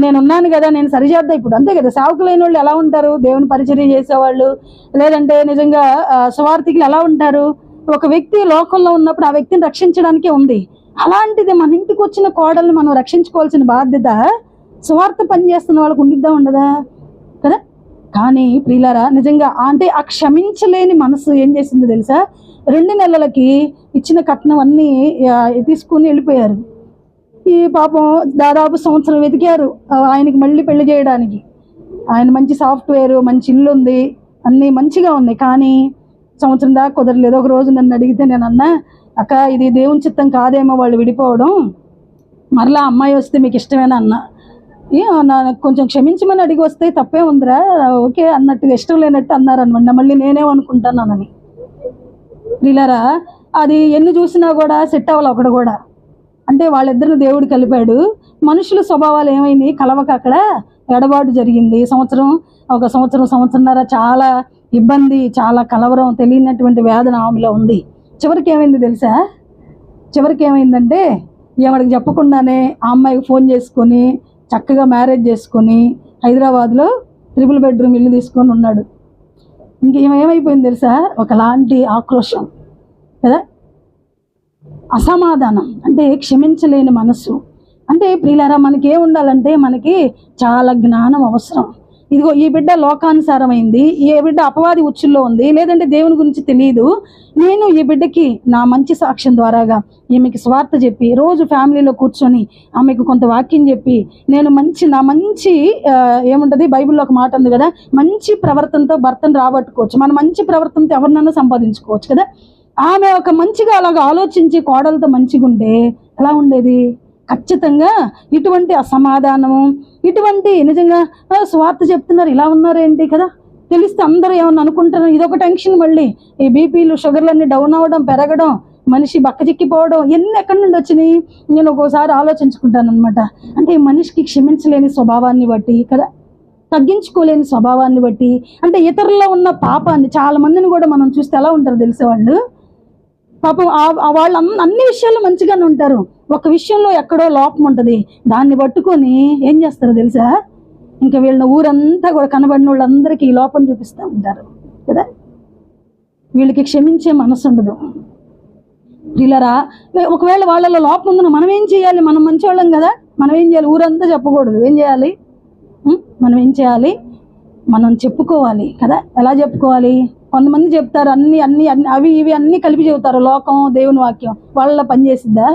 నేనున్నాను కదా నేను సరిచేద్దాం. ఇప్పుడు అంతే కదా, సేవకులైన వాళ్ళు ఎలా ఉంటారు, దేవుని పరిచర్య చేసేవాళ్ళు, లేదంటే నిజంగా సువార్థికులు ఎలా ఉంటారు, ఒక వ్యక్తి లోకంలో ఉన్నప్పుడు ఆ వ్యక్తిని రక్షించడానికే ఉంది. అలాంటిది మన ఇంటికి వచ్చిన కోడల్ని మనం రక్షించుకోవాల్సిన బాధ్యత సువార్త పనిచేస్తున్న వాళ్ళకు ఉండిద్దా ఉండదా కదా. కానీ ప్రియులారా నిజంగా అంటే ఆ క్షమించలేని మనసు ఏం చేసిందో తెలుసా, 2 నెలలకి ఇచ్చిన కట్నం అన్నీ తీసుకుని వెళ్ళిపోయారు. ఈ పాపం దాదాపు సంవత్సరం వెతికారు ఆయనకి మళ్ళీ పెళ్లి చేయడానికి. ఆయన మంచి సాఫ్ట్వేర్, మంచి ఇల్లు ఉంది, అన్నీ మంచిగా ఉన్నాయి, కానీ సంవత్సరం దాకా కుదరలేదు. ఒక రోజు నన్ను అడిగితే నేను అన్నా, అక్క ఇది దేవుని చిత్తం కాదేమో వాళ్ళు విడిపోవడం, మరలా అమ్మాయి వస్తే మీకు ఇష్టమేనా అన్నా. కొంచెం క్షమించమని అడిగి వస్తే తప్పే ఉందిరా, ఓకే అన్నట్టుగా, ఇష్టం లేనట్టు అన్నారు అనమాట. మళ్ళీ నేనేమనుకుంటానని. ప్రియులారా అది ఎన్ని చూసినా కూడా సెట్ అవ్వాలి ఒకడు కూడా. అంటే వాళ్ళిద్దరిని దేవుడు కలిపాడు, మనుషుల స్వభావాలు ఏమైంది కలవక అక్కడ ఎడబాటు జరిగింది. సంవత్సరంన్నర చాలా ఇబ్బంది, చాలా కలవరం, తెలియనటువంటి వేదన ఆమెలో ఉంది. చివరికి ఏమైంది తెలుసా, చివరికి ఏమైందంటే ఎవరికి చెప్పకుండానే ఆ అమ్మాయికి ఫోన్ చేసుకొని చక్కగా మ్యారేజ్ చేసుకొని హైదరాబాద్లో 3 బెడ్రూమ్ ఇల్లు తీసుకొని ఉన్నాడు. ఇంకేమైపోయింది తెలుసా, ఒకలాంటి ఆక్రోషం కదా, అసమాధానం, అంటే క్షమించలేని మనస్సు. అంటే ప్రియులారా మనకి ఏముండాలంటే మనకి చాలా జ్ఞానం అవసరం. ఇదిగో ఈ బిడ్డ లోకానుసారమైంది, ఈ బిడ్డ అపవాది ఉచ్చుల్లో ఉంది, లేదంటే దేవుని గురించి తెలియదు, నేను ఈ బిడ్డకి నా మంచి సాక్ష్యం ద్వారాగా ఈమెకి స్వార్థ చెప్పి రోజు ఫ్యామిలీలో కూర్చొని ఆమెకు కొంత వాక్యం చెప్పి నేను నా మంచి ఏముంటుంది, బైబిల్లో ఒక మాట ఉంది కదా, మంచి ప్రవర్తనతో భర్తను రాబట్టుకోవచ్చు, మన మంచి ప్రవర్తనతో ఎవరినైనా సంపాదించుకోవచ్చు కదా. ఆమె ఒక మంచిగా అలాగ ఆలోచించి కోడలతో మంచిగా ఉంటే ఎలా ఉండేది? ఖచ్చితంగా ఇటువంటి అసమాధానము, ఇటువంటి నిజంగా స్వార్థ చెప్తున్నారు ఇలా ఉన్నారేంటి కదా, తెలిస్తే అందరూ ఏమన్నా అనుకుంటారు, ఇదొక టెన్షన్. మళ్ళీ ఈ బీపీలు షుగర్లన్నీ డౌన్ అవ్వడం, పెరగడం, మనిషి బక్కచిక్కిపోవడం, ఇవన్నీ ఎక్కడి నుండి వచ్చినాయి? నేను ఒక్కోసారి ఆలోచించుకుంటాను అనమాట. అంటే ఈ మనిషికి క్షమించలేని స్వభావాన్ని బట్టి కదా, తగ్గించుకోలేని స్వభావాన్ని బట్టి, అంటే ఇతరుల్లో ఉన్న పాపాన్ని, చాలా మందిని కూడా మనం చూస్తే ఎలా ఉంటారు తెలిసేవాళ్ళు, పాపం వాళ్ళు అన్ని విషయాల్లో మంచిగానే ఉంటారు, ఒక విషయంలో ఎక్కడో లోపం ఉంటుంది, దాన్ని పట్టుకొని ఏం చేస్తారో తెలుసా, ఇంకా వీళ్ళని ఊరంతా కూడా కనబడిన వాళ్ళందరికీ ఈ లోపం చూపిస్తూ ఉంటారు కదా. వీళ్ళకి క్షమించే మనసు ఉండదు. వీళ్ళరా ఒకవేళ వాళ్ళలో లోపం ఉందని మనం ఏం చేయాలి? మనం మంచివాళ్ళం కదా, మనం ఏం చేయాలి? ఊరంతా చెప్పకూడదు, ఏం చేయాలి? మనం ఏం చేయాలి? మనం చెప్పుకోవాలి కదా. ఎలా చెప్పుకోవాలి? కొంతమంది చెప్తారు అన్ని అన్ని అవి ఇవి అన్నీ కలిపి చెబుతారు, లోకం దేవుని వాక్యం వాళ్ళ పనిచేసిద్దా?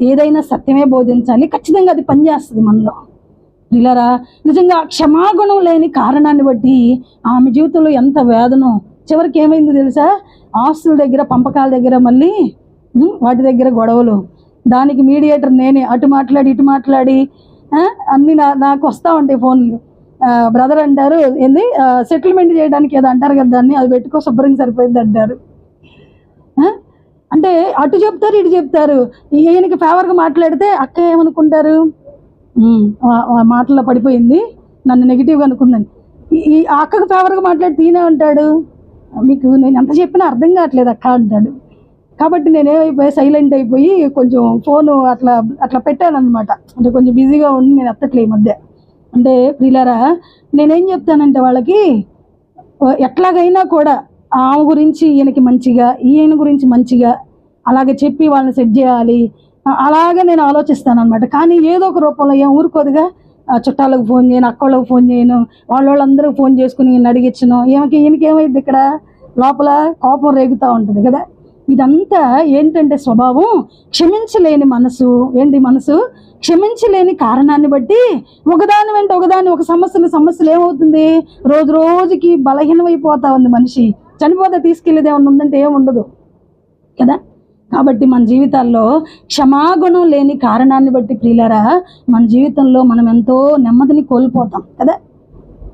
ఏదైనా సత్యమే బోధించాలి, ఖచ్చితంగా అది పనిచేస్తుంది మనలో. ఇలారా నిజంగా క్షమాగుణం లేని కారణాన్ని బట్టి ఆమె జీవితంలో ఎంత వేదనో. చివరికి ఏమైందో తెలుసా? ఆస్తుల దగ్గర, పంపకాల దగ్గర, మళ్ళీ వాటి దగ్గర గొడవలు. దానికి మీడియేటర్ నేనే, అటు మాట్లాడి ఇటు మాట్లాడి అన్నీ నాకు వస్తూ ఉంటాయి ఫోన్లు. బ్రదర్ అంటారు, ఏంది సెటిల్మెంట్ చేయడానికి ఏదో అంటారు కదా దాన్ని, అది పెట్టుకో శుభ్రంగా సరిపోయింది అంటారు. అంటే అటు చెప్తారు ఇటు చెప్తారు. ఈయనకి ఫేవర్గా మాట్లాడితే అక్క ఏమనుకుంటారు, మాటల్లో పడిపోయింది, నన్ను నెగిటివ్గా అనుకుందని. ఈ అక్కకు ఫేవర్గా మాట్లాడి తీనే అంటాడు, మీకు నేను ఎంత చెప్పినా అర్థం కావట్లేదు అక్క అంటాడు. కాబట్టి నేనేమైపోయి సైలెంట్ అయిపోయి కొంచెం ఫోను అట్లా అట్లా పెట్టాను అనమాట. అంటే కొంచెం బిజీగా ఉండి నేను ఎత్తట్లే ఈ మధ్య. అంటే ప్రియులారా, నేనేం చెప్తానంటే వాళ్ళకి ఎట్లాగైనా కూడా ఆమె గురించి ఈయనకి మంచిగా, ఈయన గురించి మంచిగా అలాగే చెప్పి వాళ్ళని సెట్ చేయాలి, అలాగే నేను ఆలోచిస్తాను అనమాట. కానీ ఏదో ఒక రూపంలో ఏం ఊరుకోదుగా, చుట్టాలకు ఫోన్ చేయను, అక్కళ్ళకి ఫోన్ చేయను, వాళ్ళందరికీ ఫోన్ చేసుకుని ఈయన అడిగించను, ఈయనకి ఏమైంది ఇక్కడ లోపల కోపం రేగుతూ ఉంటుంది కదా. ఇదంతా ఏంటంటే స్వభావం, క్షమించలేని మనసు. ఏంటి మనసు? క్షమించలేని కారణాన్ని బట్టి ఒకదాని వెంట ఒకదాని, ఒక సమస్యలు ఏమవుతుంది, రోజు రోజుకి బలహీనమైపోతా ఉంది మనిషి. చనిపోతే తీసుకెళ్ళేది ఏమన్నా ఉందంటే ఏముండదు కదా. కాబట్టి మన జీవితాల్లో క్షమాగుణం లేని కారణాన్ని బట్టి ప్రియులారా, మన జీవితంలో మనం ఎంతో నెమ్మదిని కోల్పోతాం కదా.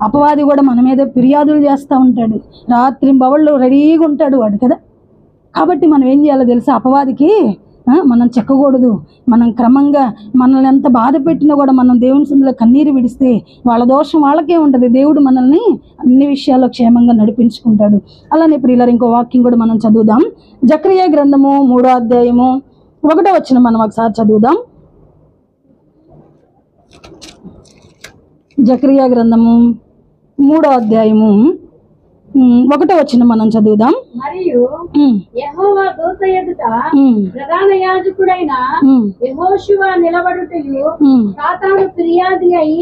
అపవాది కూడా మన మీద ఫిర్యాదులు చేస్తూ ఉంటాడు, రాత్రింబవళ్ళు రెడీగా ఉంటాడు వాడు కదా. కాబట్టి మనం ఏం చేయాలో తెలుసా? అపవాదికి మనం చెక్కకూడదు. మనం క్రమంగా మనల్ని ఎంత బాధ పెట్టినా కూడా మనం దేవుని సన్నిధిలో కన్నీరు విడిస్తే వాళ్ళ దోషం వాళ్ళకే ఉంటుంది, దేవుడు మనల్ని అన్ని విషయాల్లో క్షేమంగా నడిపించుకుంటాడు. అలానే ప్రియులారా, ఇంకో వాక్యం కూడా మనం చదువుదాం. జకరియా గ్రంథము 3వ అధ్యాయము 1వ వచనం మనం ఒకసారి చదువుదాం. జకరియా గ్రంథము 3వ అధ్యాయము 1వ వచనం మనం చదువుదాం. మరియు యెహోవా దూత ఎదుట ప్రధాన యాజకుడైన యెహోషువ నిలబడుటయు, సాతాను ఫిర్యాది అయి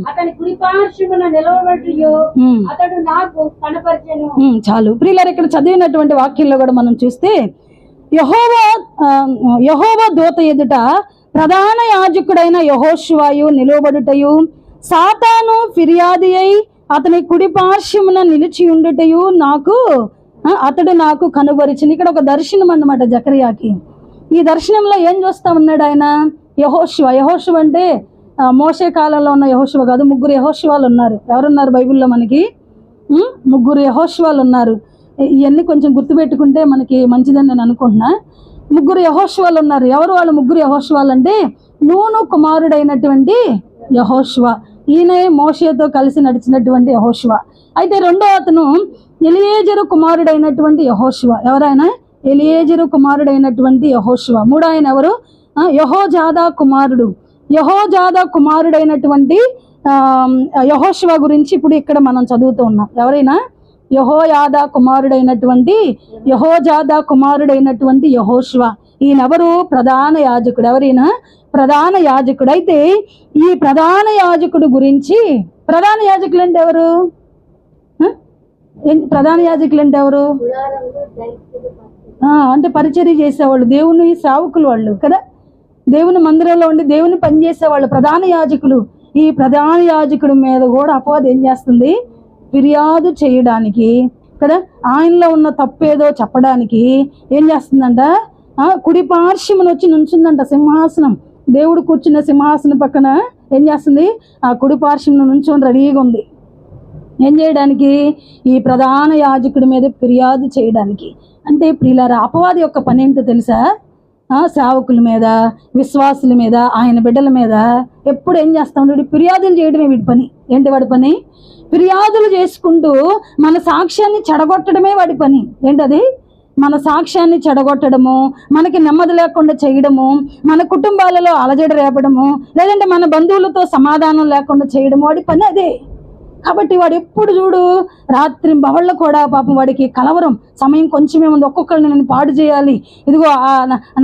అతని కుడిపార్శ్వమున నిలబడుటయు అతడు నాకు కనపరిచెను. చాలు ప్రియులారా, ఇక్కడ చదివినటువంటి వాక్యంలో కూడా మనం చూస్తే యెహోవా దూత ఎదుట ప్రధాన యాజకుడైన యెహోషువయు నిలబడుటయు, సాతాను ఫిర్యాది అయి అతని కుడి పార్శ్వమున నిలిచి ఉండుటయు అతడు నాకు కనుబరిచిన. ఇక్కడ ఒక దర్శనం అన్నమాట జకరియాకి. ఈ దర్శనంలో ఏం చూస్తా ఉన్నాడు ఆయన? యెహోషువ అంటే మోషే కాలంలో ఉన్న యెహోషువ కాదు, 3 యెహోషువాలు ఉన్నారు. ఎవరున్నారు బైబిల్లో మనకి? 3 యెహోషువాలు ఉన్నారు. ఇవన్నీ కొంచెం గుర్తుపెట్టుకుంటే మనకి మంచిదని నేను అనుకుంటున్నా. 3 యెహోషువాలు ఉన్నారు. ఎవరు వాళ్ళు 3 యెహోషువాలు అంటే, నూను కుమారుడైనటువంటి యెహోషువ, ఈయనే మోషేతో కలిసి నడిచినటువంటి యెహోషువ. అయితే రెండో అతను ఎలియేజరు కుమారుడైనటువంటి యెహోషువ. ఎవరైనా? ఎలియేజరు కుమారుడైనటువంటి యెహోషువ. మూడో ఆయన ఎవరు? యెహోజాదా కుమారుడు. యెహోజాదా కుమారుడైనటువంటి యెహోషువ గురించి ఇప్పుడు ఇక్కడ మనం చదువుతూ ఉన్నాం. ఎవరైనా? యెహోజాదా కుమారుడైనటువంటి యెహోషువ. ఈయనెవరు? ప్రధాన యాజకుడు. ఎవరైనా? ప్రధాన యాజకుడు. అయితే ఈ ప్రధాన యాజకుడు గురించి ప్రధాన యాజకులు అంటే ఎవరు? ప్రధాన యాజకులు అంటే ఎవరు? అంటే పరిచర్య చేసేవాళ్ళు, దేవుని సేవకులు వాళ్ళు కదా. దేవుని మందిరంలో ఉండి దేవుని పనిచేసేవాళ్ళు ప్రధాన యాజకులు. ఈ ప్రధాన యాజకుడి మీద కూడా అపవాది ఏం చేస్తుంది? ఫిర్యాదు చేయడానికి కదా, ఆయనలో ఉన్న తప్పేదో చెప్పడానికి ఏం చేస్తుందంట? కుడి పార్శ్వమున వచ్చి నుంచుందంట సింహాసనం. దేవుడు కూర్చున్న సింహాసనం పక్కన ఏం చేస్తుంది? ఆ కుడి పార్శ్వమున నుంచొని రెడీగా ఉంది. ఏం చేయడానికి? ఈ ప్రధాన యాజకుడి మీద ఫిర్యాదు చేయడానికి. అంటే ప్రియులారా, అపవాది యొక్క పని ఏంటో తెలుసా? సేవకుల మీద, విశ్వాసుల మీద, ఆయన బిడ్డల మీద ఎప్పుడు ఏం చేస్తా ఉంటాడు? ఫిర్యాదులు చేయడమే వీడి పని. ఏంటి వాడి పని? ఫిర్యాదులు చేసుకుంటూ మన సాక్ష్యాన్ని చెడగొట్టడమే వాడి పని. ఏంటది? మన సాక్ష్యాన్ని చెడగొట్టడము, మనకి నెమ్మది లేకుండా చేయడము, మన కుటుంబాలలో అలజడి రేపడము, లేదంటే మన బంధువులతో సమాధానం లేకుండా చేయడము వాడి పని అదే. కాబట్టి వాడు ఎప్పుడు చూడు రాత్రి బవళ్ళ కూడా పాపం వాడికి కలవరం. సమయం కొంచెమే ఉంది, ఒక్కొక్కరిని నేను పాడు చేయాలి, ఇదిగో ఆ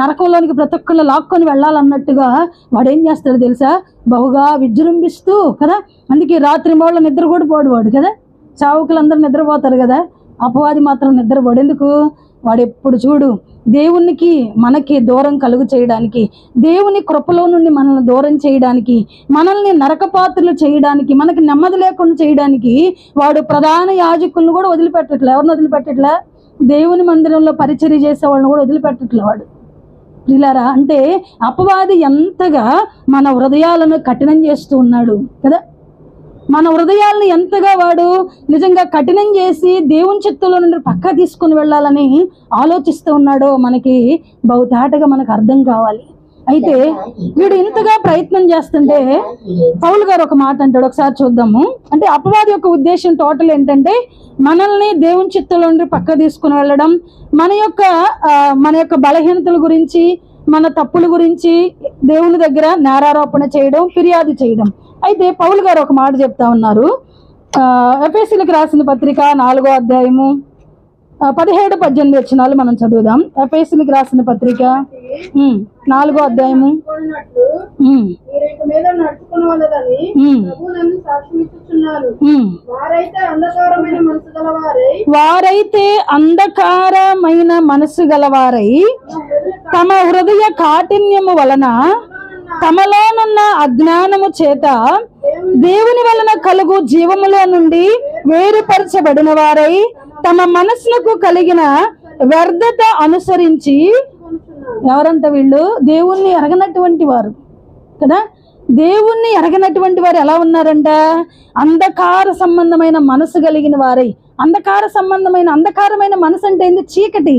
నరకంలోనికి ప్రతి ఒక్కళ్ళు లాక్కొని వెళ్ళాలన్నట్టుగా వాడు ఏం చేస్తాడు తెలుసా? బహుగా విజృంభిస్తూ కదా. అందుకే రాత్రి బవళ్ళ నిద్ర కూడా పోడు వాడు కదా. చావుకులందరూ నిద్రపోతారు కదా, అపవాది మాత్రం నిద్రపోడు. ఎందుకు? వాడు ఎప్పుడు చూడు దేవునికి మనకి దూరం కలుగు చేయడానికి, దేవుని కృపలో నుండి మనల్ని దూరం చేయడానికి, మనల్ని నరకపాత్రలు చేయడానికి, మనకి నెమ్మది లేకుండా చేయడానికి వాడు ప్రధాన యాజకులను కూడా వదిలిపెట్టట్లే. ఎవరిని వదిలిపెట్టట్లే? దేవుని మందిరంలో పరిచర్య చేసే వాళ్ళని కూడా వదిలిపెట్టట్లే వాడు. పిల్లారా, అంటే అపవాది ఎంతగా మన హృదయాలను కఠినం చేస్తూ ఉన్నాడు కదా. మన హృదయాలను ఎంతగా వాడు నిజంగా కఠినం చేసి దేవుని చిత్తంలో నుండి పక్క తీసుకుని వెళ్ళాలని ఆలోచిస్తూ ఉన్నాడో మనకి బహుతాటగా మనకు అర్థం కావాలి. అయితే వీడు ఇంతగా ప్రయత్నం చేస్తుంటే పౌలు గారు ఒక మాట అంటాడు, ఒకసారి చూద్దాము. అంటే అపవాది యొక్క ఉద్దేశం టోటల్ ఏంటంటే మనల్ని దేవుని చిత్తంలో నుండి పక్క తీసుకుని వెళ్ళడం, మన యొక్క బలహీనతల గురించి, మన తప్పుల గురించి దేవుని దగ్గర నేరారోపణ చేయడం, ఫిర్యాదు చేయడం. అయితే పౌలు గారు ఒక మాట చెప్తా ఉన్నారు. ఎఫెసీయులకు రాసిన పత్రిక 4వ అధ్యాయము 17-18 వచనాలు మనం చదువుదాం. ఎఫెసీయులకు రాసిన పత్రిక 4వ అధ్యాయము. వారైతే అంధకారమైన మనసు గలవారై తమ హృదయ కాఠిన్యము వలన తమలోనున్న అజ్ఞానము చేత దేవుని వలన కలుగు జీవములో నుండి వేరుపరచబడిన వారై తమ మనసులకు కలిగిన వ్యర్థత అనుసరించి, ఎవరంట వీళ్ళు? దేవుణ్ణి ఎరగనటువంటి వారు కదా. దేవుణ్ణి ఎరగనటువంటి వారు ఎలా ఉన్నారంట? అంధకార సంబంధమైన మనసు కలిగిన వారై. అంధకారమైన మనసు అంటే ఏంది? చీకటి.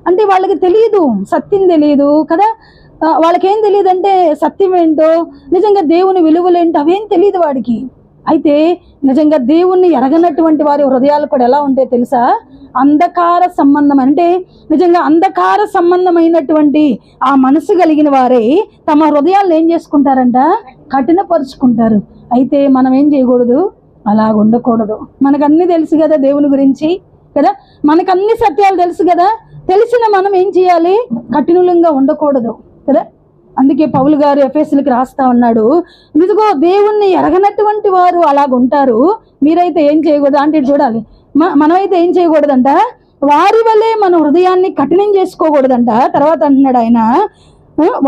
అంటే వాళ్ళకి తెలియదు, సత్యం తెలియదు కదా. వాళ్ళకేం తెలియదు అంటే సత్యం ఏంటో, నిజంగా దేవుని విలువలేంటో అవేం తెలియదు వాడికి. అయితే నిజంగా దేవుణ్ణి ఎరగనటువంటి వారి హృదయాలు కూడా ఎలా ఉంటాయి తెలుసా? అంధకార సంబంధం. అంటే నిజంగా అంధకార సంబంధమైనటువంటి ఆ మనసు కలిగిన వారే తమ హృదయాలను ఏం చేసుకుంటారంట? కఠినపరుచుకుంటారు. అయితే మనం ఏం చేయకూడదు? అలాగ ఉండకూడదు. మనకన్నీ తెలుసు కదా దేవుని గురించి కదా, మనకన్ని సత్యాలు తెలుసు కదా. తెలిసిన మనం ఏం చేయాలి? కఠినంగా ఉండకూడదు కదా. అందుకే పౌలు గారు ఎఫెసీయులకు రాస్తా ఉన్నాడు, ఇదిగో దేవుణ్ణి ఎరగనటువంటి వారు అలాగుంటారు, మీరైతే ఏం చేయకూడదు అంటే చూడాలి. మనమైతే ఏం చేయకూడదంట? వారి వల్లే మన హృదయాన్ని కఠినం చేసుకోకూడదంట. తర్వాత అంటున్నాడు ఆయన,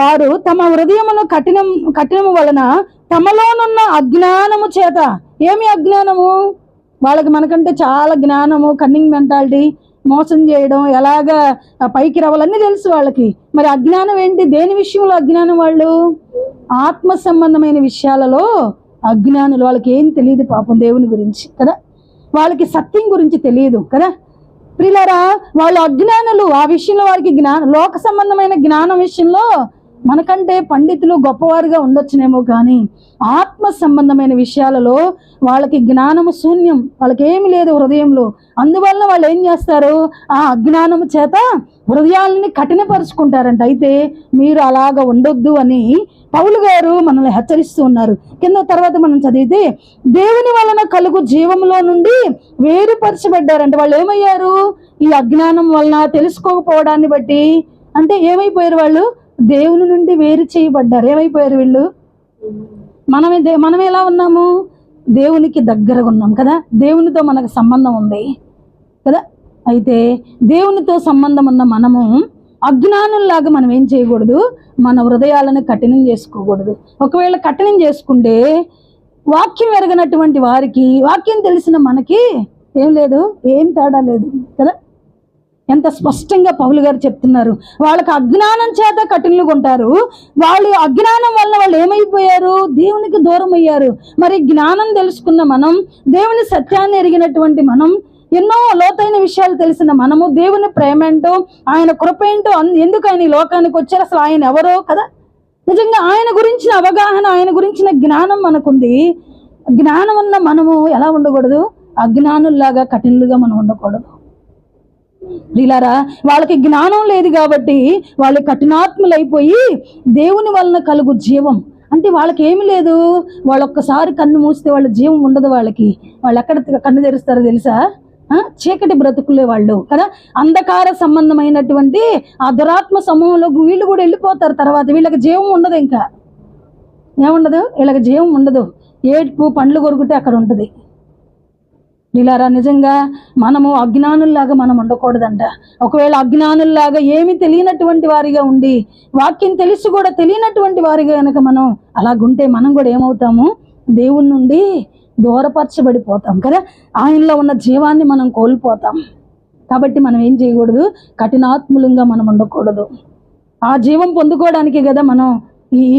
వారు తమ హృదయమును కఠినము వలన తమలోనున్న అజ్ఞానము చేత. ఏమి అజ్ఞానము? వాళ్ళకి మనకంటే చాలా జ్ఞానము, కన్నింగ్ మెంటాలిటీ, మోసం చేయడం, ఎలాగా పైకి రావాలన్నీ తెలుసు వాళ్ళకి. మరి అజ్ఞానం ఏంటి? దేని విషయంలో అజ్ఞానం? వాళ్ళు ఆత్మ సంబంధమైన విషయాలలో అజ్ఞానులు. వాళ్ళకి ఏం తెలియదు పాపం దేవుని గురించి కదా, వాళ్ళకి సత్యం గురించి తెలియదు కదా. ప్రియులారా, వాళ్ళు అజ్ఞానులు. ఆ విషయంలో వారికి లోక సంబంధమైన జ్ఞానం విషయంలో మనకంటే పండితులు గొప్పవారుగా ఉండొచ్చునేమో, కానీ ఆత్మ సంబంధమైన విషయాలలో వాళ్ళకి జ్ఞానము శూన్యం. వాళ్ళకి ఏమి లేదు హృదయంలో. అందువల్ల వాళ్ళు ఏం చేస్తారు? ఆ అజ్ఞానము చేత హృదయాలని కఠినపరుచుకుంటారంట. అయితే మీరు అలాగ ఉండొద్దు అని పౌలు గారు మనల్ని హెచ్చరిస్తూ ఉన్నారు. తర్వాత మనం చదివితే, దేవుని వలన కలుగు జీవములో నుండి వేరుపరచబడ్డారంట. వాళ్ళు ఏమయ్యారు? ఈ అజ్ఞానం వలన, తెలుసుకోకపోవడాన్ని బట్టి అంటే ఏమైపోయారు? వాళ్ళు దేవుని నుండి వేరు చేయబడ్డారు. ఏమైపోయారు వీళ్ళు? మనం ఎలా ఉన్నాము? దేవునికి దగ్గరగా ఉన్నాం కదా, దేవునితో మనకు సంబంధం ఉంది కదా. అయితే దేవునితో సంబంధం ఉన్న మనము అజ్ఞానుల్లాగా మనం ఏం చేయకూడదు, మన హృదయాలను కఠినం చేసుకోకూడదు. ఒకవేళ కఠినం చేసుకుంటే వాక్యం ఎరగనటువంటి వారికి, వాక్యం తెలిసిన మనకి ఏం లేదు, ఏం తేడా లేదు కదా. ఎంత స్పష్టంగా పౌలు గారు చెప్తున్నారు. వాళ్ళకి అజ్ఞానం చేత కఠినలుగా ఉంటారు. వాళ్ళు అజ్ఞానం వల్ల వాళ్ళు ఏమైపోయారు, దేవునికి దూరం అయ్యారు. మరి జ్ఞానం తెలుసుకున్న మనం, దేవుని సత్యాన్ని ఎరిగినటువంటి మనం, ఎన్నో లోతైన విషయాలు తెలిసిన మనము, దేవుని ప్రేమ ఏంటో, ఆయన కృప ఏంటో, ఎందుకు ఆయన ఈ లోకానికి వచ్చారు, అసలు ఆయన ఎవరో కదా. నిజంగా ఆయన గురించిన అవగాహన, ఆయన గురించిన జ్ఞానం మనకుంది. జ్ఞానం ఉన్న మనము ఎలా ఉండకూడదు, అజ్ఞానుల్లాగా కఠినులుగా మనం ఉండకూడదు. ప్రియులారా, వాళ్ళకి జ్ఞానం లేదు కాబట్టి వాళ్ళు కఠినాత్ములైపోయి దేవుని వలన కలుగు జీవం అంటే వాళ్ళకి ఏమి లేదు. వాళ్ళు ఒక్కసారి కన్ను మూస్తే వాళ్ళ జీవం ఉండదు. వాళ్ళకి వాళ్ళు ఎక్కడ కన్ను తెరుస్తారో తెలుసా, చీకటి బ్రతుకులే వాళ్ళు కదా. అంధకార సంబంధమైనటువంటి ఆ దురాత్మ సమూహంలోకి వీళ్ళు కూడా వెళ్ళిపోతారు. తర్వాత వీళ్ళకి జీవం ఉండదు, ఇంకా ఏముండదు, వీళ్ళకి జీవం ఉండదు. ఏడ్పు పండ్లు కొరుకుతే అక్కడ ఉంటుంది. ఇలారా నిజంగా మనము అజ్ఞానుల్లాగా మనం ఉండకూడదంట. ఒకవేళ అజ్ఞానుల్లాగా ఏమి తెలియనటువంటి వారిగా ఉండి, వాక్యం తెలిసి కూడా తెలియనటువంటి వారిగా కనుక మనం అలాగుంటే మనం కూడా ఏమవుతాము, దేవుని నుండి దూరపరచబడిపోతాం కదా. ఆయనలో ఉన్న జీవాన్ని మనం కోల్పోతాం. కాబట్టి మనం ఏం చేయకూడదు, కఠినాత్ములంగా మనం ఉండకూడదు. ఆ జీవం పొందుకోవడానికి కదా మనం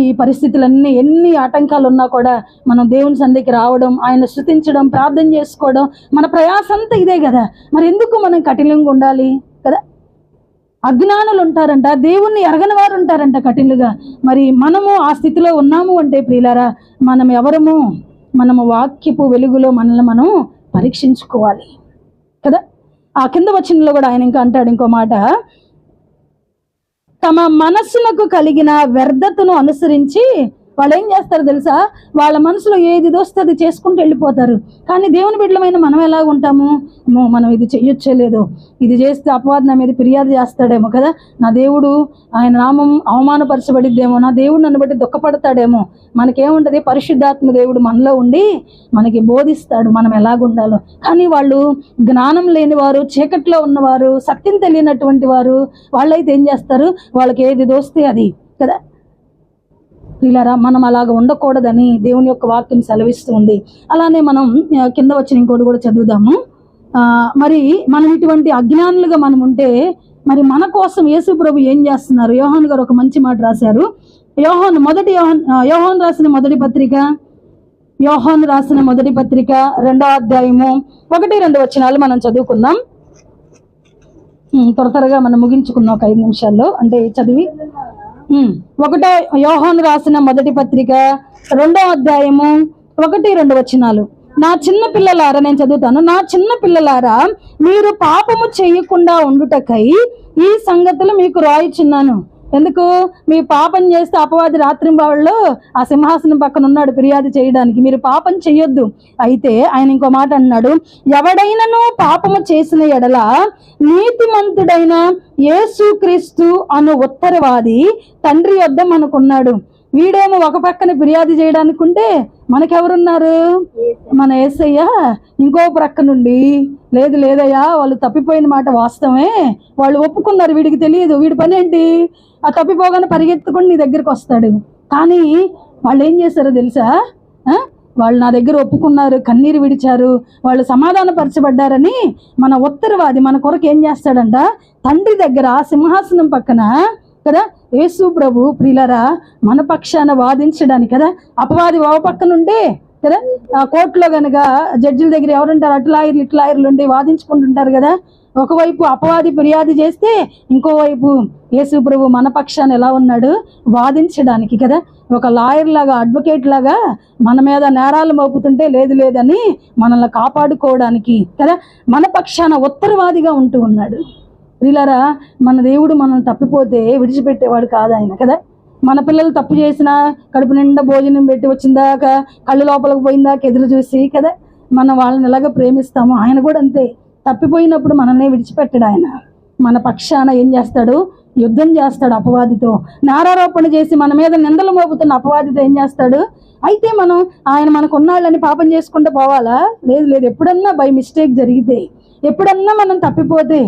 ఈ పరిస్థితులన్నీ, ఎన్ని ఆటంకాలు ఉన్నా కూడా మనం దేవుని సన్నిధికి రావడం, ఆయన స్తుతించడం, ప్రార్థన చేసుకోవడం, మన ప్రయాస అంతా ఇదే కదా. మరి ఎందుకు మనం కఠినంగా ఉండాలి కదా. అజ్ఞానులు ఉంటారంట, దేవుణ్ణి ఎరగని వారు ఉంటారంట కఠినులుగా. మరి మనము ఆ స్థితిలో ఉన్నాము అంటే ప్రియులారా, మనం ఎవరము, మనము వాక్యపు వెలుగులో మనల్ని మనం పరీక్షించుకోవాలి కదా. ఆ కింద వచనంలో కూడా ఆయన ఇంకా అంటాడు ఇంకో మాట, తమ మనస్సులకు కలిగిన వ్యర్థతను అనుసరించి వాళ్ళు ఏం చేస్తారు తెలుసా, వాళ్ళ మనసులో ఏది దోస్తే అది చేసుకుంటూ వెళ్ళిపోతారు. కానీ దేవుని బిడ్డలమైన మనం ఎలా ఉంటాము, మనం ఇది చెయ్యొచ్చేలేదు, ఇది చేస్తే అపవాది నా మీద ఫిర్యాదు చేస్తాడేమో కదా, నా దేవుడు ఆయన నామం అవమానపరచబడిద్దేమో, నా దేవుడు నన్ను బట్టి దుఃఖపడతాడేమో. మనకేముంటుంది, పరిశుద్ధాత్మ దేవుడు మనలో ఉండి మనకి బోధిస్తాడు మనం ఎలాగుండాలో. కానీ వాళ్ళు జ్ఞానం లేని వారు, చీకట్లో ఉన్నవారు, సత్యం తెలియనటువంటి వారు, వాళ్ళైతే ఏం చేస్తారు, వాళ్ళకి ఏది దోస్తే అది కదా. పిల్లరా, మనం అలాగ ఉండకూడదని దేవుని యొక్క వాక్యం సెలవిస్తూ ఉంది. అలానే మనం కింద వచ్చిన ఇంకోటి కూడా చదువుదాము. మరి మనం ఇటువంటి అజ్ఞానులుగా మనం ఉంటే మరి మన కోసం యేసు ప్రభు ఏం చేస్తున్నారు. యోహాను గారు ఒక మంచి మాట రాశారు. యోహాను రాసిన మొదటి పత్రిక 2వ అధ్యాయము 1-2 వచనాలు మనం చదువుకుందాం. త్వరగా మనం ముగించుకుందాం ఒక 5 నిమిషాల్లో, అంటే చదివి. యోహాను రాసిన మొదటి పత్రిక 2వ అధ్యాయము 1-2 వచనాలు. నా చిన్న పిల్లలారా, నేను చదువుతాను. నా చిన్న పిల్లలారా, మీరు పాపము చేయకుండా ఉండుటకై ఈ సంగతులు మీకు రాయిచున్నాను. ఎందుకు, మీ పాపం చేస్తే అపవాది రాత్రింబావుల్లో ఆ సింహాసనం పక్కన ఉన్నాడు ఫిర్యాదు చేయడానికి. మీరు పాపం చెయ్యొద్దు. అయితే ఆయన ఇంకో మాట అన్నాడు, ఎవడైనను పాపము చేసిన ఎడల నీతిమంతుడైన యేసుక్రీస్తు అను ఉత్తరవాది తండ్రి యొద్ద మనకున్నాడు. వీడేమో ఒక పక్కన ఫిర్యాదు చేయడానికి ఉంటే మనకెవరున్నారు, మన యేసయ్య ఇంకో ప్రక్క నుండి, లేదు లేదయ్యా వాళ్ళు తప్పిపోయిన మాట వాస్తవమే, వాళ్ళు ఒప్పుకున్నారు, వీడికి తెలియదు, వీడి పని ఏంటి, ఆ తప్పిపోగానే పరిగెత్తుకుని నీ దగ్గరికి వస్తాడు. కానీ వాళ్ళు ఏం చేశారో తెలుసా, వాళ్ళు నా దగ్గర ఒప్పుకున్నారు, కన్నీరు విడిచారు, వాళ్ళు సమాధానపరచబడ్డారని మన ఉత్తరవాది మన కొరకు ఏం చేస్తాడంట, తండ్రి దగ్గర సింహాసనం పక్కన కదా యేసు ప్రభు ప్రియులరా మన పక్షాన వాదించడానికి కదా. అపవాది ఓ పక్కనుండే కదా, ఆ కోర్టులో కనుక జడ్జిల దగ్గర ఎవరుంటారు, అటు లాయర్లు ఇటు లాయర్లు ఉండి వాదించుకుంటుంటారు కదా. ఒకవైపు అపవాది ఫిర్యాదు చేస్తే ఇంకోవైపు యేసు ప్రభు మన పక్షాన ఎలా ఉన్నాడు, వాదించడానికి కదా. ఒక లాయర్ లాగా, అడ్వకేట్ లాగా మన మీద నేరాలు మోపుతుంటే లేదు లేదని మనల్ని కాపాడుకోవడానికి కదా మన పక్షాన ఉత్తరవాదిగా ఉంటూ ఉన్నాడు. వీళ్ళరా, మన దేవుడు మనం తప్పిపోతే విడిచిపెట్టేవాడు కాదు ఆయన కదా. మన పిల్లలు తప్పు చేసినా కడుపు నిండా భోజనం పెట్టి వచ్చిందాక, కళ్ళు లోపలికి పోయిందాక ఎదురు చూసి కదా మనం వాళ్ళని ఎలాగ ప్రేమిస్తామో ఆయన కూడా అంతే. తప్పిపోయినప్పుడు మనల్ని విడిచిపెట్టాడు ఆయన. మన పక్షాన ఏం చేస్తాడు, యుద్ధం చేస్తాడు అపవాదితో. నేరారోపణ చేసి మన మీద నిందలు మోపుతున్న అపవాదితో ఏం చేస్తాడు? అయితే మనం ఆయన మనకు ఉన్నాళ్ళని పాపం చేసుకుంటూ పోవాలా? లేదు లేదు. ఎప్పుడన్నా బై మిస్టేక్ జరిగితే, ఎప్పుడన్నా మనం తప్పిపోతే,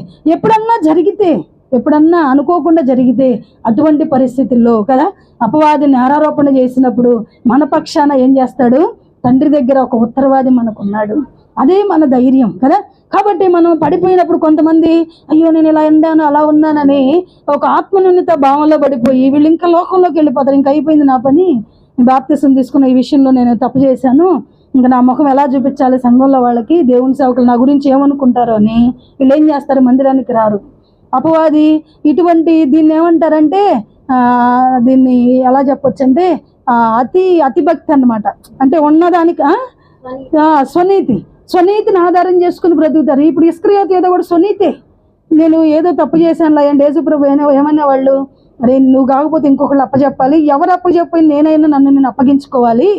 ఎప్పుడన్నా అనుకోకుండా జరిగితే, అటువంటి పరిస్థితుల్లో కదా అపవాది నేరారోపణ చేసినప్పుడు మన పక్షాన ఏం చేస్తాడు? తండ్రి దగ్గర ఒక ఉత్తరవాది మనకున్నాడు. అదే మన ధైర్యం కదా. కాబట్టి మనం పడిపోయినప్పుడు కొంతమంది అయ్యో నేను ఇలా ఉన్నాను అలా ఉన్నానని ఒక ఆత్మన్యూనత భావంలో పడిపోయి వీళ్ళు ఇంకా లోకంలోకి వెళ్ళిపోతారు. ఇంకా అయిపోయింది నా పని, బాప్తిసం తీసుకున్న ఈ విషయంలో నేను తప్పు చేశాను, ఇంకా నా ముఖం ఎలా చూపించాలి సంఘంలో వాళ్ళకి, దేవుని సేవకులు నా గురించి ఏమనుకుంటారో అని వీళ్ళు ఏం చేస్తారు? మందిరానికి రారు. అపవాది దీన్ని ఏమంటారంటే దీన్ని ఎలా చెప్పొచ్చు అంటే అతి భక్తి అన్నమాట. అంటే ఉన్నదానికి స్వనీతిని ఆధారం చేసుకుని బ్రతుకుతారు. ఇప్పుడు ఇస్కరియోతు ఏదో కూడా స్వనీతే, నేను ఏదో తప్పు చేశాను అయ్యండి యేసుప్రభు ఏమన్నా వాళ్ళు అరే నువ్వు కాకపోతే ఇంకొకళ్ళు అప్పచెప్పాలి, ఎవరు అప్పచెప్పి నేనైనా నేను అప్పగించుకోవాలి,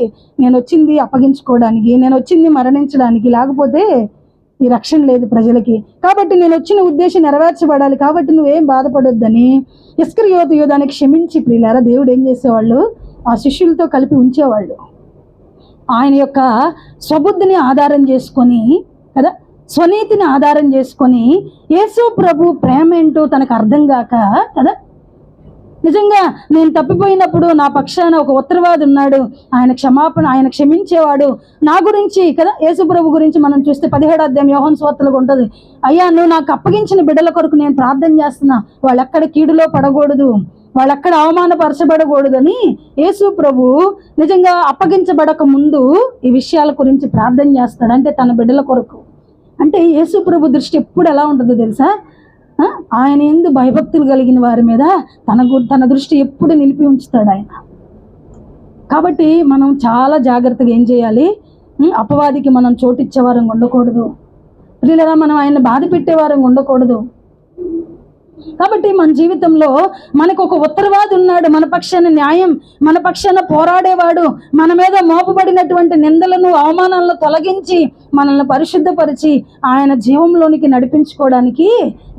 నేను వచ్చింది అప్పగించుకోవడానికి, నేను వచ్చింది మరణించడానికి, లేకపోతే ఈ రక్షణ లేదు ప్రజలకి, కాబట్టి నేను వచ్చిన ఉద్దేశం నెరవేర్చబడాలి, కాబట్టి నువ్వేం బాధపడొద్దని ఇస్కరియోతు యూదాన్ని క్షమించి ప్రియులారా దేవుడు ఏం చేసేవాళ్ళు? ఆ శిష్యులతో కలిపి ఉంచేవాళ్ళు. ఆయన యొక్క స్వబుద్ధిని ఆధారం చేసుకొని కదా, స్వనీతిని ఆధారం చేసుకొని యేసు ప్రభు ప్రేమ ఏంటో తనకు అర్థం కాక కదా, నిజంగా నేను తప్పిపోయినప్పుడు నా పక్షాన ఒక ఉత్తరవాది ఉన్నాడు, ఆయన క్షమించేవాడు నా గురించి కదా. యేసు ప్రభు గురించి మనం చూస్తే 17వ అధ్యాయం యోహాను సువార్తలో ఉంటుంది, అయ్యా నువ్వు నాకు అప్పగించిన బిడ్డల కొరకు నేను ప్రార్థన చేస్తున్నా, వాళ్ళెక్కడ కీడులో పడకూడదు, వాళ్ళెక్కడ అవమానపరచబడకూడదని యేసు ప్రభు నిజంగా అప్పగించబడక ముందు ఈ విషయాల గురించి ప్రార్థన చేస్తాడు. అంటే తన బిడ్డల కొరకు. అంటే యేసు ప్రభు దృష్టి ఎప్పుడు ఎలా ఉంటుందో తెలుసా? ఆయన యందు భయభక్తులు కలిగిన వారి మీద తన దృష్టి ఎప్పుడు నిలిపి ఉంచుతాడు ఆయన. కాబట్టి మనం చాలా జాగ్రత్తగా ఏం చేయాలి? అపవాదికి మనం చోటిచ్చేవారం ఉండకూడదు, లేదా మనం ఆయన బాధ పెట్టేవారం ఉండకూడదు. కాబట్టి మన జీవితంలో మనకు ఒక ఉత్తరవాది ఉన్నాడు, మన పక్షాన న్యాయం, మన పక్షాన పోరాడేవాడు, మన మీద మోపబడినటువంటి నిందలను అవమానాలను తొలగించి మనల్ని పరిశుద్ధపరిచి ఆయన జీవంలోనికి నడిపించుకోవడానికి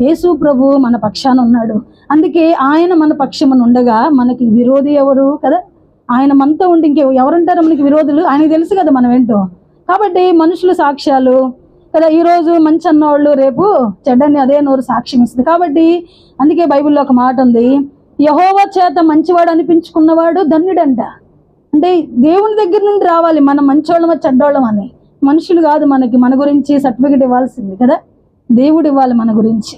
యేసు ప్రభు మన పక్షాన ఉన్నాడు. అందుకే ఆయన మన పక్షమున ఉండగా మనకి విరోధి ఎవరు కదా? ఆయన మనతో ఉండి ఎవరుంటారో మనకి విరోధులు? ఆయనకు తెలుసు కదా మనం ఏంటో. కాబట్టి మనుషుల సాక్ష్యాలు కదా, ఈరోజు మంచి అన్నవాళ్ళు రేపు చెడ్డని అదే నోరు సాక్ష్యం ఇస్తుంది. కాబట్టి అందుకే బైబిల్లో ఒక మాట ఉంది, యెహోవా చేత మంచివాడు అనిపించుకున్నవాడు ధన్యుడంట. అంటే దేవుని దగ్గర నుండి రావాలి మనం మంచోళ్ళమా చెడ్డోళ్ళం అని. మనుషులు కాదు మన గురించి సర్టిఫికెట్ ఇవ్వాల్సింది కదా, దేవుడు ఇవ్వాలి మన గురించి.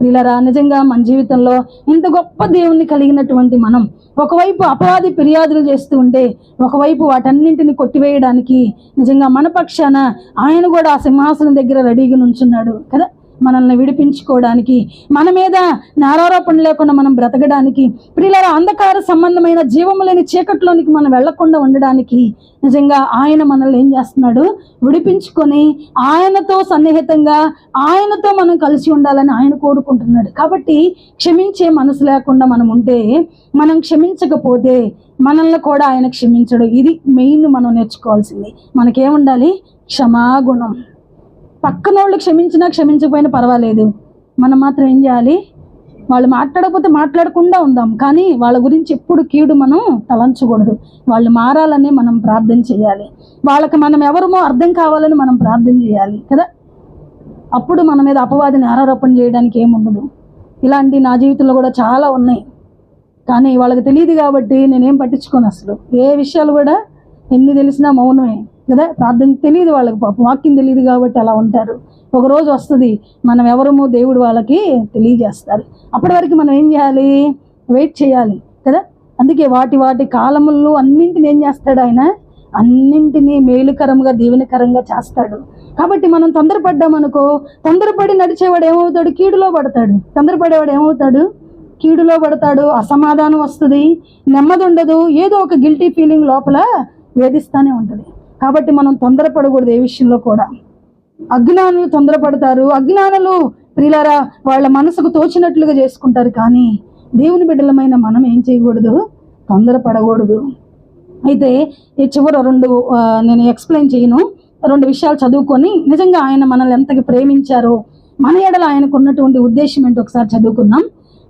వీళ్ళరా నిజంగా మన జీవితంలో ఇంత గొప్ప దేవుణ్ణి కలిగినటువంటి మనం ఒకవైపు అపవాది ఫిర్యాదులు చేస్తూ ఉంటే, ఒకవైపు వాటన్నింటిని కొట్టివేయడానికి నిజంగా మన పక్షాన ఆయన కూడా ఆ సింహాసనం దగ్గర రెడీగా నుంచున్నాడు కదా, మనల్ని విడిపించుకోవడానికి, మన మీద నేరారోపణ లేకుండా మనం బ్రతకడానికి, ప్రియులారా అంధకార సంబంధమైన జీవము లేని చీకట్లోనికి మనం వెళ్లకుండా ఉండడానికి నిజంగా ఆయన మనల్ని ఏం చేస్తున్నాడు? విడిపించుకొని ఆయనతో సన్నిహితంగా ఆయనతో మనం కలిసి ఉండాలని ఆయన కోరుకుంటున్నాడు. కాబట్టి క్షమించే మనసు లేకుండా మనం ఉంటే, మనం క్షమించకపోతే మనల్ని కూడా ఆయన క్షమించడు. ఇది మెయిన్ మనం నేర్చుకోవాల్సింది. మనకేముండాలి? క్షమాగుణం. పక్కన వాళ్ళు క్షమించినా క్షమించకపోయినా పర్వాలేదు, మనం మాత్రం ఏం చేయాలి? వాళ్ళు మాట్లాడకపోతే మాట్లాడకుండా ఉందాం, కానీ వాళ్ళ గురించి ఎప్పుడు కీడు మనం తలంచకూడదు. వాళ్ళు మారాలని మనం ప్రార్థన చేయాలి, వాళ్ళకి మనం ఎవరమో అర్థం కావాలని మనం ప్రార్థన చేయాలి కదా. అప్పుడు మన మీద అపవాదిని ఆరోపణ చేయడానికి ఏముండదు. ఇలాంటి నా జీవితంలో కూడా చాలా ఉన్నాయి, కానీ వాళ్ళకి తెలియదు కాబట్టి నేనేం పట్టించుకోను. అసలు ఏ విషయాలు కూడా ఎన్ని తెలిసినా మౌనమే కదా. ప్రార్థన తెలియదు వాళ్ళకి, పాపం వాక్యం తెలియదు కాబట్టి అలా ఉంటారు. ఒక రోజు వస్తుంది మనం ఎవరమో దేవుడు వాళ్ళకి తెలియజేస్తారు. అప్పటి వరకు మనం ఏం చేయాలి? వెయిట్ చేయాలి కదా. అందుకే వాటి కాలముల్లో అన్నింటిని ఏం చేస్తాడు ఆయన? అన్నింటినీ మేలుకరంగా దీవెనకరంగా చేస్తాడు. కాబట్టి మనం తొందరపడ్డామనుకో, తొందరపడి నడిచేవాడు ఏమవుతాడు? కీడులో పడతాడు. తొందరపడేవాడు ఏమవుతాడు? కీడులో పడతాడు. అసమాధానం వస్తుంది, నెమ్మది ఉండదు, ఏదో ఒక గిల్టీ ఫీలింగ్ లోపల వేధిస్తూనే ఉంటుంది. కాబట్టి మనం తొందరపడకూడదు ఏ విషయంలో కూడా. అజ్ఞానులు తొందరపడతారు. అజ్ఞానులు ప్రియులారా వాళ్ళ మనసుకు తోచినట్లుగా చేసుకుంటారు, కానీ దేవుని బిడ్డలమైన మనం ఏం చేయకూడదు? తొందరపడకూడదు. అయితే ఈ చివరి నేను ఎక్స్ప్లెయిన్ చేయను, 2 విషయాలు చదువుకొని నిజంగా ఆయన మనల్ని ఎంతగా ప్రేమించారో, మన ఎడల ఆయనకు ఉన్నటువంటి ఉద్దేశం ఏంటో ఒకసారి చదువుకుందాం.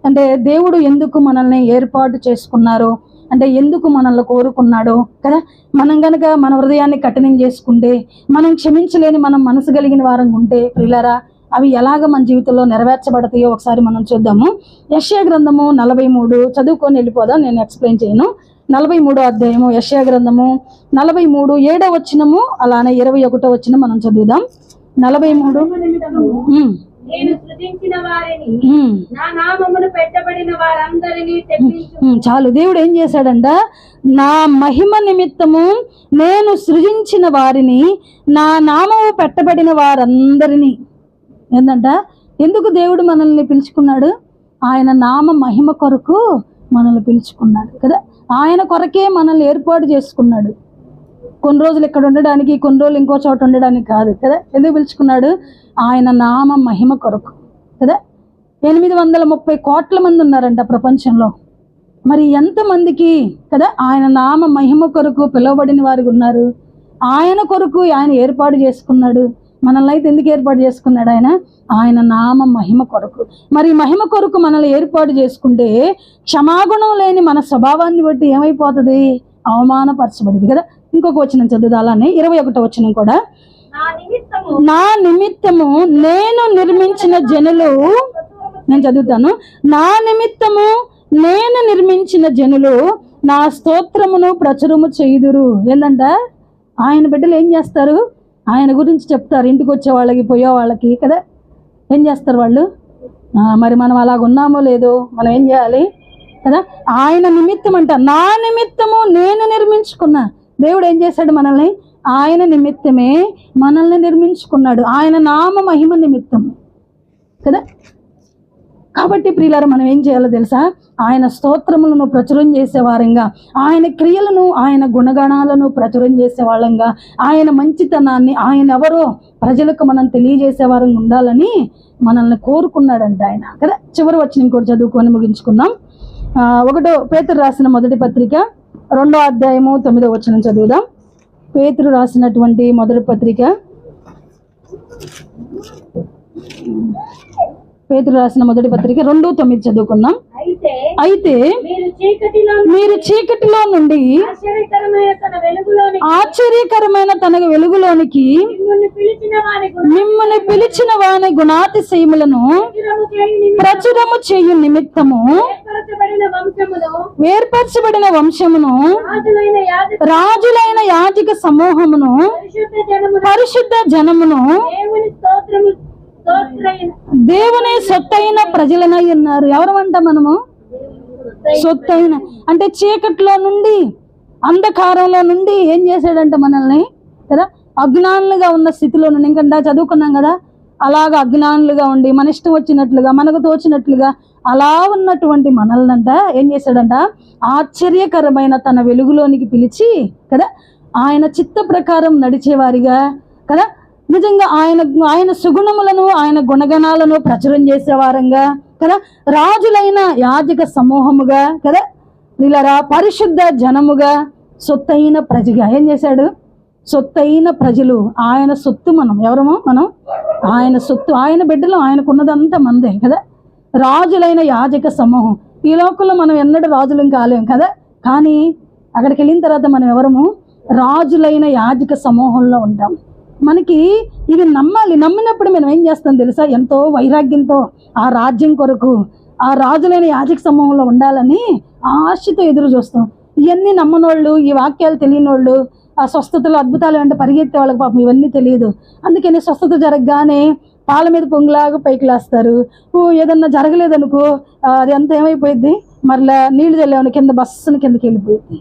అంటే దేవుడు ఎందుకు మనల్ని ఏర్పాటు చేసుకున్నారు, అంటే ఎందుకు మనల్ని కోరుకున్నాడో కదా. మనం గనక మన హృదయాన్ని కఠినం చేసుకుంటే, మనం క్షమించలేని మనం మనసు కలిగిన వారం ఉంటే ప్రియులారా, అవి ఎలాగ మన జీవితంలో నెరవేర్చబడతాయో ఒకసారి మనం చూద్దాము. యెషయా గ్రంథము 43 చదువుకొని వెళ్ళిపోదాం, నేను ఎక్స్ప్లెయిన్ చేయను. 43వ అధ్యాయము యెషయా గ్రంథము 43 7వ వచనము అలానే 21వ వచనం మనం చదువుదాం. 43 నేను సృజించిన వారిని నా నామమును పెట్టబడిన వారందరినీ తెప్పించు. చాలు. దేవుడు ఏం చేశాడంట, నా మహిమ నిమిత్తము నేను సృజించిన వారిని, నా నామము పెట్టబడిన వారందరినీ. ఏంటంట, ఎందుకు దేవుడు మనల్ని పిలుచుకున్నాడు? ఆయన నామ మహిమ కొరకు మనల్ని పిలుచుకున్నాడు కదా. ఆయన కొరకే మనల్ని ఏర్పాటు చేసుకున్నాడు. కొన్ని రోజులు ఇక్కడ ఉండడానికి, కొన్ని రోజులు ఇంకో చోట ఉండడానికి కాదు కదా. ఎందుకు పిలుచుకున్నాడు? ఆయన నామ మహిమ కొరకు కదా. 830 కోట్ల మంది ఉన్నారంట ప్రపంచంలో. మరి ఎంతమందికి కదా ఆయన నామ మహిమ కొరకు పిలువబడిన వారు ఉన్నారు? ఆయన కొరకు ఆయన ఏర్పాటు చేసుకున్నాడు. మనల్ని అయితే ఎందుకు ఏర్పాటు చేసుకున్నాడు? ఆయన నామ మహిమ కొరకు. మరి మహిమ కొరకు మనల్ని ఏర్పాటు చేసుకుంటే క్షమాగుణం లేని మన స్వభావాన్ని బట్టి ఏమైపోతుంది? అవమానపరచబడింది కదా. ఇంకొక వచనం చదువుదా, అలానే 21వ వచనం కూడా, నా నిమిత్తము నేను నిర్మించిన జనులు, నేను చదువుతాను, నా నిమిత్తము నేను నిర్మించిన జనులు నా స్తోత్రమును ప్రచురము చేయుదురు. ఏంటంట, ఆయన బిడ్డలు ఏం చేస్తారు? ఆయన గురించి చెప్తారు. ఇంటికి వచ్చే వాళ్ళకి, పోయే వాళ్ళకి కదా. ఏం చేస్తారు వాళ్ళు? మరి మనం అలాగ ఉన్నామో లేదో మనం ఏం చేయాలి కదా. ఆయన నిమిత్తం అంట, నా నిమిత్తము నేను నిర్మించుకున్నా. దేవుడు ఏం చేశాడు? మనల్ని ఆయన నిమిత్తమే మనల్ని నిర్మించుకున్నాడు, ఆయన నామ మహిమ నిమిత్తము కదా. కాబట్టి ప్రియులారా, మనం ఏం చేయాలో తెలుసా? ఆయన స్తోత్రములను ప్రచురం చేసేవారంగా, ఆయన క్రియలను, ఆయన గుణగణాలను ప్రచురం చేసేవాళ్ళంగా, ఆయన మంచితనాన్ని, ఆయన ఎవరో ప్రజలకు మనం తెలియజేసేవారం ఉండాలని మనల్ని కోరుకున్నాడంట ఆయన కదా. చివరి వచనం ఇంకోటి చదువుకొని ముగించుకుందాం. 1 పేతురు రాసిన మొదటి పత్రిక 2వ అధ్యాయము 9వ వచనం చదువుదాం. పేతురు రాసినటువంటి మొదటి పత్రిక, పేతురు రాసిన మొదటి పత్రిక 2:9 చదువుకుందాం. అయితే మీరు చీకటిలో నుండి ఆశ్చర్యకరమైన తన వెలుగులోనికి మిమ్మల్ని పిలిచిన వాని గుణాతిశయములను ప్రచురము చేయు నిమిత్తము వేర్పరచబడిన వంశమును, రాజులైన యాజక సమూహమును, పరిశుద్ధ జనమును, దేవుని సొత్తైన ప్రజలనై ఉన్నారు. ఎవరమంట మనము? సొత్తైన అంటే చీకట్లో నుండి, అంధకారంలో నుండి ఏం చేశాడంట మనల్ని కదా. అజ్ఞానులుగా ఉన్న స్థితిలో నుండి, ఇంకా చదువుకున్నాం కదా, అలాగా అజ్ఞానులుగా ఉండి మన ఇష్టం వచ్చినట్లుగా, మనకు తోచినట్లుగా అలా ఉన్నటువంటి మనల్నంట ఏం చేశాడంట, ఆశ్చర్యకరమైన తన వెలుగులోనికి పిలిచి కదా, ఆయన చిత్త ప్రకారం నడిచేవారిగా కదా, నిజంగా ఆయన సుగుణములను, ఆయన గుణగణాలను ప్రచురం చేసేవారంగా కదా, రాజులైన యాజక సమూహముగా కదా, వీళ్ళరా పరిశుద్ధ జనముగా, సొత్తైన ప్రజగా. ఏం చేశాడు? సొత్తైన ప్రజలు. ఆయన సొత్తు మనం. ఎవరము? మనం ఆయన సొత్తు, ఆయన బిడ్డలు, ఆయనకున్నదంతా మందే కదా. రాజులైన యాజక సమూహం. ఈ లోకంలో మనం ఎన్నడూ రాజులం కాలేం కదా, కానీ అక్కడికి వెళ్ళిన తర్వాత మనం ఎవరము? రాజులైన యాజక సమూహంలో ఉంటాం. మనకి ఇవి నమ్మాలి. నమ్మినప్పుడు మనం ఏం చేస్తాం తెలుసా? ఎంతో వైరాగ్యంతో ఆ రాజ్యం కొరకు, ఆ రాజులైన యాజక సమూహంలో ఉండాలని ఆశతో ఎదురు చూస్తాం. ఇవన్నీ నమ్మనోళ్ళు, ఈ వాక్యాలు తెలియనోళ్ళు, ఆ స్వస్థతలు, అద్భుతాలు అంటే పరిగెత్తే వాళ్ళకి పాపం ఇవన్నీ తెలియదు. అందుకని స్వస్థత జరగగానే పాల మీద పొంగులాగా పైకి లేస్తారు. ఏదన్నా జరగలేదనుకో అది అంతా ఏమైపోయింది, మరలా నీళ్లు చల్లేమని కింద బస్సుని కిందకి వెళ్ళిపోయింది.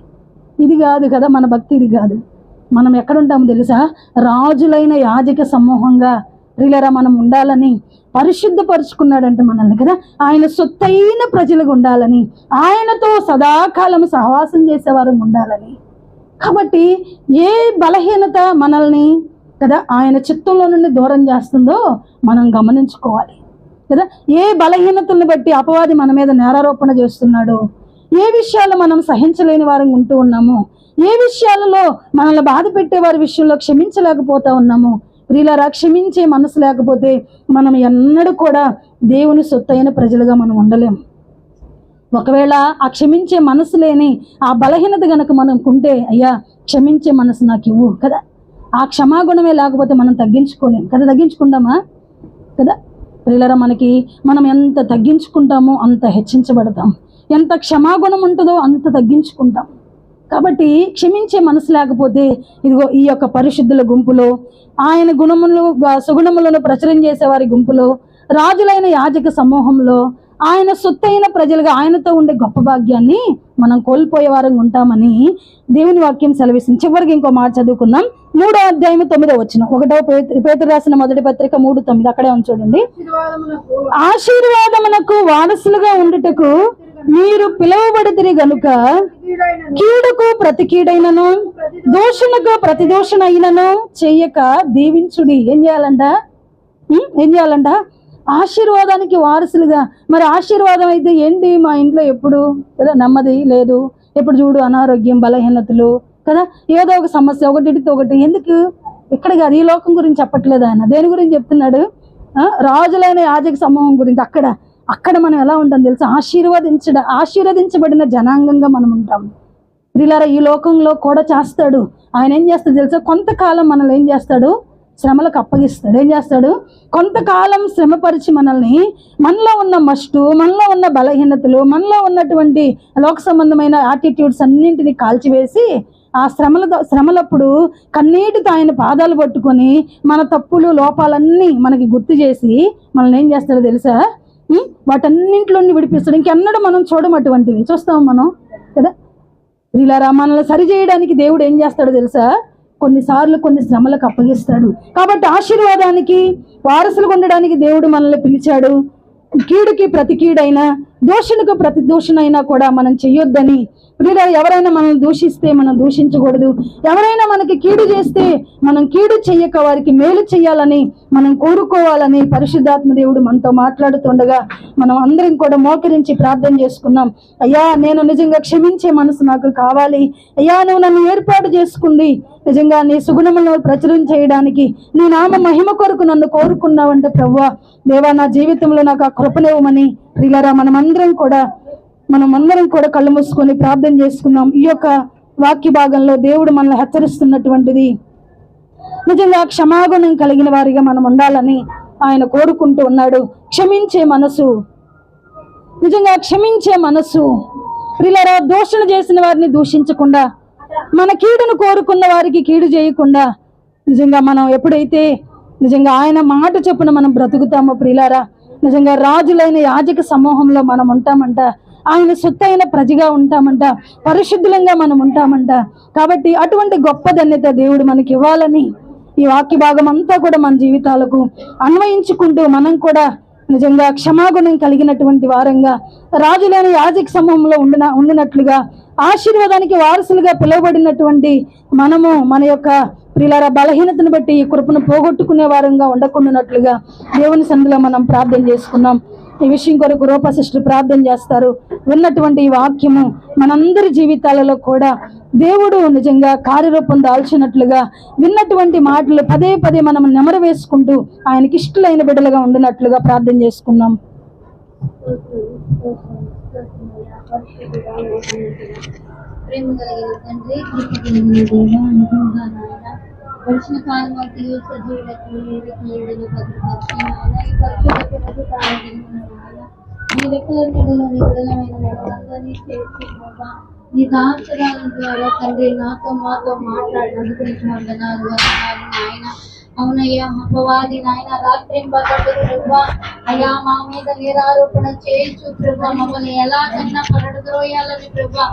ఇది కాదు కదా మన భక్తి, ఇది కాదు. మనం ఎక్కడుంటామో తెలుసా? రాజులైన యాజక సమూహంగా ప్రియులారా మనం ఉండాలని పరిశుద్ధపరుచుకున్నాడంట మనల్ని కదా. ఆయన సొత్తైన ప్రజలుగా ఉండాలని, ఆయనతో సదాకాలం సహవాసం చేసేవారు ఉండాలని. కాబట్టి ఏ బలహీనత మనల్ని కదా ఆయన చిత్తంలో నుండి దూరం చేస్తుందో మనం గమనించుకోవాలి కదా. ఏ బలహీనతలను బట్టి అపవాది మన మీద నేరారోపణ చేస్తున్నాడో, ఏ విషయాలు మనం సహించలేని వారం ఉంటూ ఉన్నామో, ఏ విషయాలలో మనల్ని బాధ పెట్టే వారి విషయంలో క్షమించలేకపోతా ఉన్నాము. ప్రియులారా, క్షమించే మనసు లేకపోతే మనం ఎన్నడూ కూడా దేవుని సొత్తైన ప్రజలుగా మనం ఉండలేము ఒకవేళ ఆ క్షమించే మనసు లేని ఆ బలహీనత గనక మనం కుంటే, అయ్యా క్షమించే మనసు నాకు ఇవ్వు కదా. ఆ క్షమాగుణమే లేకపోతే మనం తగ్గించుకోలేం కదా. తగ్గించుకుంటామా కదా ప్రియులారా? మనం ఎంత తగ్గించుకుంటామో అంత హెచ్చించబడతాం. ఎంత క్షమాగుణం ఉంటుందో అంత తగ్గించుకుంటాం. కాబట్టి క్షమించే మనసు లేకపోతే ఇదిగో ఈ యొక్క పరిశుద్ధుల గుంపులో, ఆయన గుణములు సుగుణములను ప్రచురం చేసే వారి గుంపులో, రాజులైన యాజక సమూహంలో, ఆయన సొత్తైన ప్రజలుగా ఆయనతో ఉండే గొప్ప భాగ్యాన్ని మనం కోల్పోయే వారంగా ఉంటామని దేవుని వాక్యం సెలవిస్తుంది. చివరికి ఇంకో మాట చదువుకుందాం. 3వ అధ్యాయం 9వ వచనం. 1 పేతురు రాసిన మొదటి పత్రిక 3:9 అక్కడే ఉంది చూడండి. ఆశీర్వాదమునకు వారసులుగా ఉండుటకు మీరు పిలువబడితిరి గనుక కీడుకు ప్రతి కీడైనను దోషులకు ప్రతి దోషునైనను చెయ్యక దీవించుడి. ఏం చేయాలంట? ఆశీర్వాదానికి వారసులుగా. మరి ఆశీర్వాదం అయితే ఏంటి? మా ఇంట్లో ఎప్పుడు కదా నెమ్మది లేదు, ఎప్పుడు చూడు అనారోగ్యం, బలహీనతలు కదా, ఏదో ఒక సమస్య, ఒకటితో ఒకటి. ఎందుకు? ఇక్కడ కాదు, ఈ లోకం గురించి చెప్పట్లేదు ఆయన. దేని గురించి చెప్తున్నాడు? రాజులైన యాజక సమూహం గురించి. అక్కడ మనం ఎలా ఉంటాం తెలుసా? ఆశీర్వదించబడిన జనాంగంగా మనం ఉంటాం. ప్రియులారా, ఈ లోకంలో కూడా చేస్తాడు. ఆయన ఏం చేస్తాడు తెలుసా? కొంతకాలం మనల్ని ఏం చేస్తాడు? శ్రమలకు అప్పగిస్తాడు. ఏం చేస్తాడు? కొంతకాలం శ్రమపరిచి మనలో ఉన్న మస్టు, మనలో ఉన్న బలహీనతలు, మనలో ఉన్నటువంటి లోక సంబంధమైన యాటిట్యూడ్స్ అన్నింటినీ కాల్చివేసి ఆ శ్రమలప్పుడు కన్నీటితో ఆయన పాదాలు పట్టుకొని మన తప్పులు లోపాలన్నీ మనకి గుర్తు చేసి మనల్ని ఏం చేస్తాడో తెలుసా? వాటన్నింటిలో విడిపిస్తాడు. ఇంకెన్నడూ మనం చూడమటువంటివి చూస్తాం మనం కదా. వీళ్ళారా, మనల్ని సరిచేయడానికి దేవుడు ఏం చేస్తాడో తెలుసా? కొన్నిసార్లు కొన్ని శ్రమలకు అప్పగిస్తాడు. కాబట్టి ఆశీర్వాదానికి వారసులుగా ఉండడానికి దేవుడు మనల్ని పిలిచాడు. కీడుకి ప్రతి కీడైనా దోషునికి ప్రతి దోషునైనా కూడా మనం చెయ్యొద్దని. ప్రియులారా, ఎవరైనా మనల్ని దూషిస్తే మనం దూషించకూడదు. ఎవరైనా మనకి కీడు చేస్తే మనం కీడు చెయ్యక వారికి మేలు చెయ్యాలని మనం కోరుకోవాలని పరిశుద్ధాత్మ దేవుడు మనతో మాట్లాడుతుండగా మనం అందరం కూడా మోకరించి ప్రార్థన చేసుకున్నాం. అయ్యా, నేను నిజంగా క్షమించే మనసు నాకు కావాలి. అయ్యా, నువ్వు నన్ను ఏర్పాటు చేసుకుంది నిజంగా నీ సుగుణములను ప్రచురం చేయడానికి, నీ నామ మహిమ కొరకు నన్ను కోరుకున్నావంటే ప్రభువా, దేవా, నా జీవితంలో నాకు ఆ కృపనివ్వమని ప్రియులారా మనమందరం కూడా కళ్ళు మూసుకొని ప్రార్థన చేసుకున్నాం. ఈ యొక్క వాక్య భాగంలో దేవుడు మనల్ని హెచ్చరిస్తున్నటువంటిది నిజంగా క్షమాగుణం కలిగిన వారిగా మనం ఉండాలని ఆయన కోరుకుంటూ ఉన్నాడు. క్షమించే మనసు, నిజంగా క్షమించే మనసు. ప్రియులారా, దూషణ చేసిన వారిని దూషించకుండా, మన కీడును కోరుకున్న వారికి కీడు చేయకుండా, నిజంగా మనం ఎప్పుడైతే నిజంగా ఆయన మాట చొప్పున మనం బ్రతుకుతామో ప్రియులారా, నిజంగా రాజులైన యాజక సమూహంలో మనం ఉంటామంట. ఆయన సొత్తైన ప్రజగా ఉంటామంట. పరిశుద్ధులంగా మనం ఉంటామంట. కాబట్టి అటువంటి గొప్ప ధన్యత దేవుడు మనకి ఇవ్వాలని ఈ వాక్య భాగం అంతా కూడా మన జీవితాలకు అన్వయించుకుంటూ మనం కూడా నిజంగా క్షమాగుణం కలిగినటువంటి వారంగా రాజులైన యాజక సమూహంలో ఉండినట్లుగా ఆశీర్వాదానికి వారసులుగా పిలువబడినటువంటి మనము మన యొక్క ప్రియులారా బలహీనతను బట్టి ఈ కృపను పోగొట్టుకునే వారంగా ఉండకుండానట్లుగా దేవుని సన్నిధిలో మనం ప్రార్థన చేసుకున్నాం. ఈ విషయం కొరకు రూపా సిస్టర్ ప్రార్థన చేస్తారు. విన్నటువంటి ఈ వాక్యము మనందరి జీవితాలలో కూడా దేవుడు నిజంగా కార్యరూపం దాల్చినట్లుగా విన్నటువంటి మాటలు పదే పదే మనం నెమరు వేసుకుంటూ ఆయనకి ఇష్టలైన బిడ్డలుగా ఉండినట్లుగా ప్రార్థన చేసుకున్నాం. ప్రేమ కలిగిన తండ్రి, కృప కలిగిన దేవా, నిజంగా నాయన గడిచిన కాలం అంతయు సజీవులకు నీడలు భద్రపరిచి నాయన ఈ పరిశుద్ధ నీ రెక్కల నీడలో నీ విడలమైన నెలందరినీ చేర్చి బాబా, నీ దాసరాల ద్వారా తండ్రి నాతో మాతో మాట్లాడినందుకు నీకు వందనాలు నాయన. అవునయ్యా, అపవాది నాయన రాత్రింబగళ్ళు అయ్యా మా మీద నిరారోపణ చేయొచ్చు ప్రభా, మమ్మల్ని ఎలాగైనా పరడద్రోయాలని ప్రభా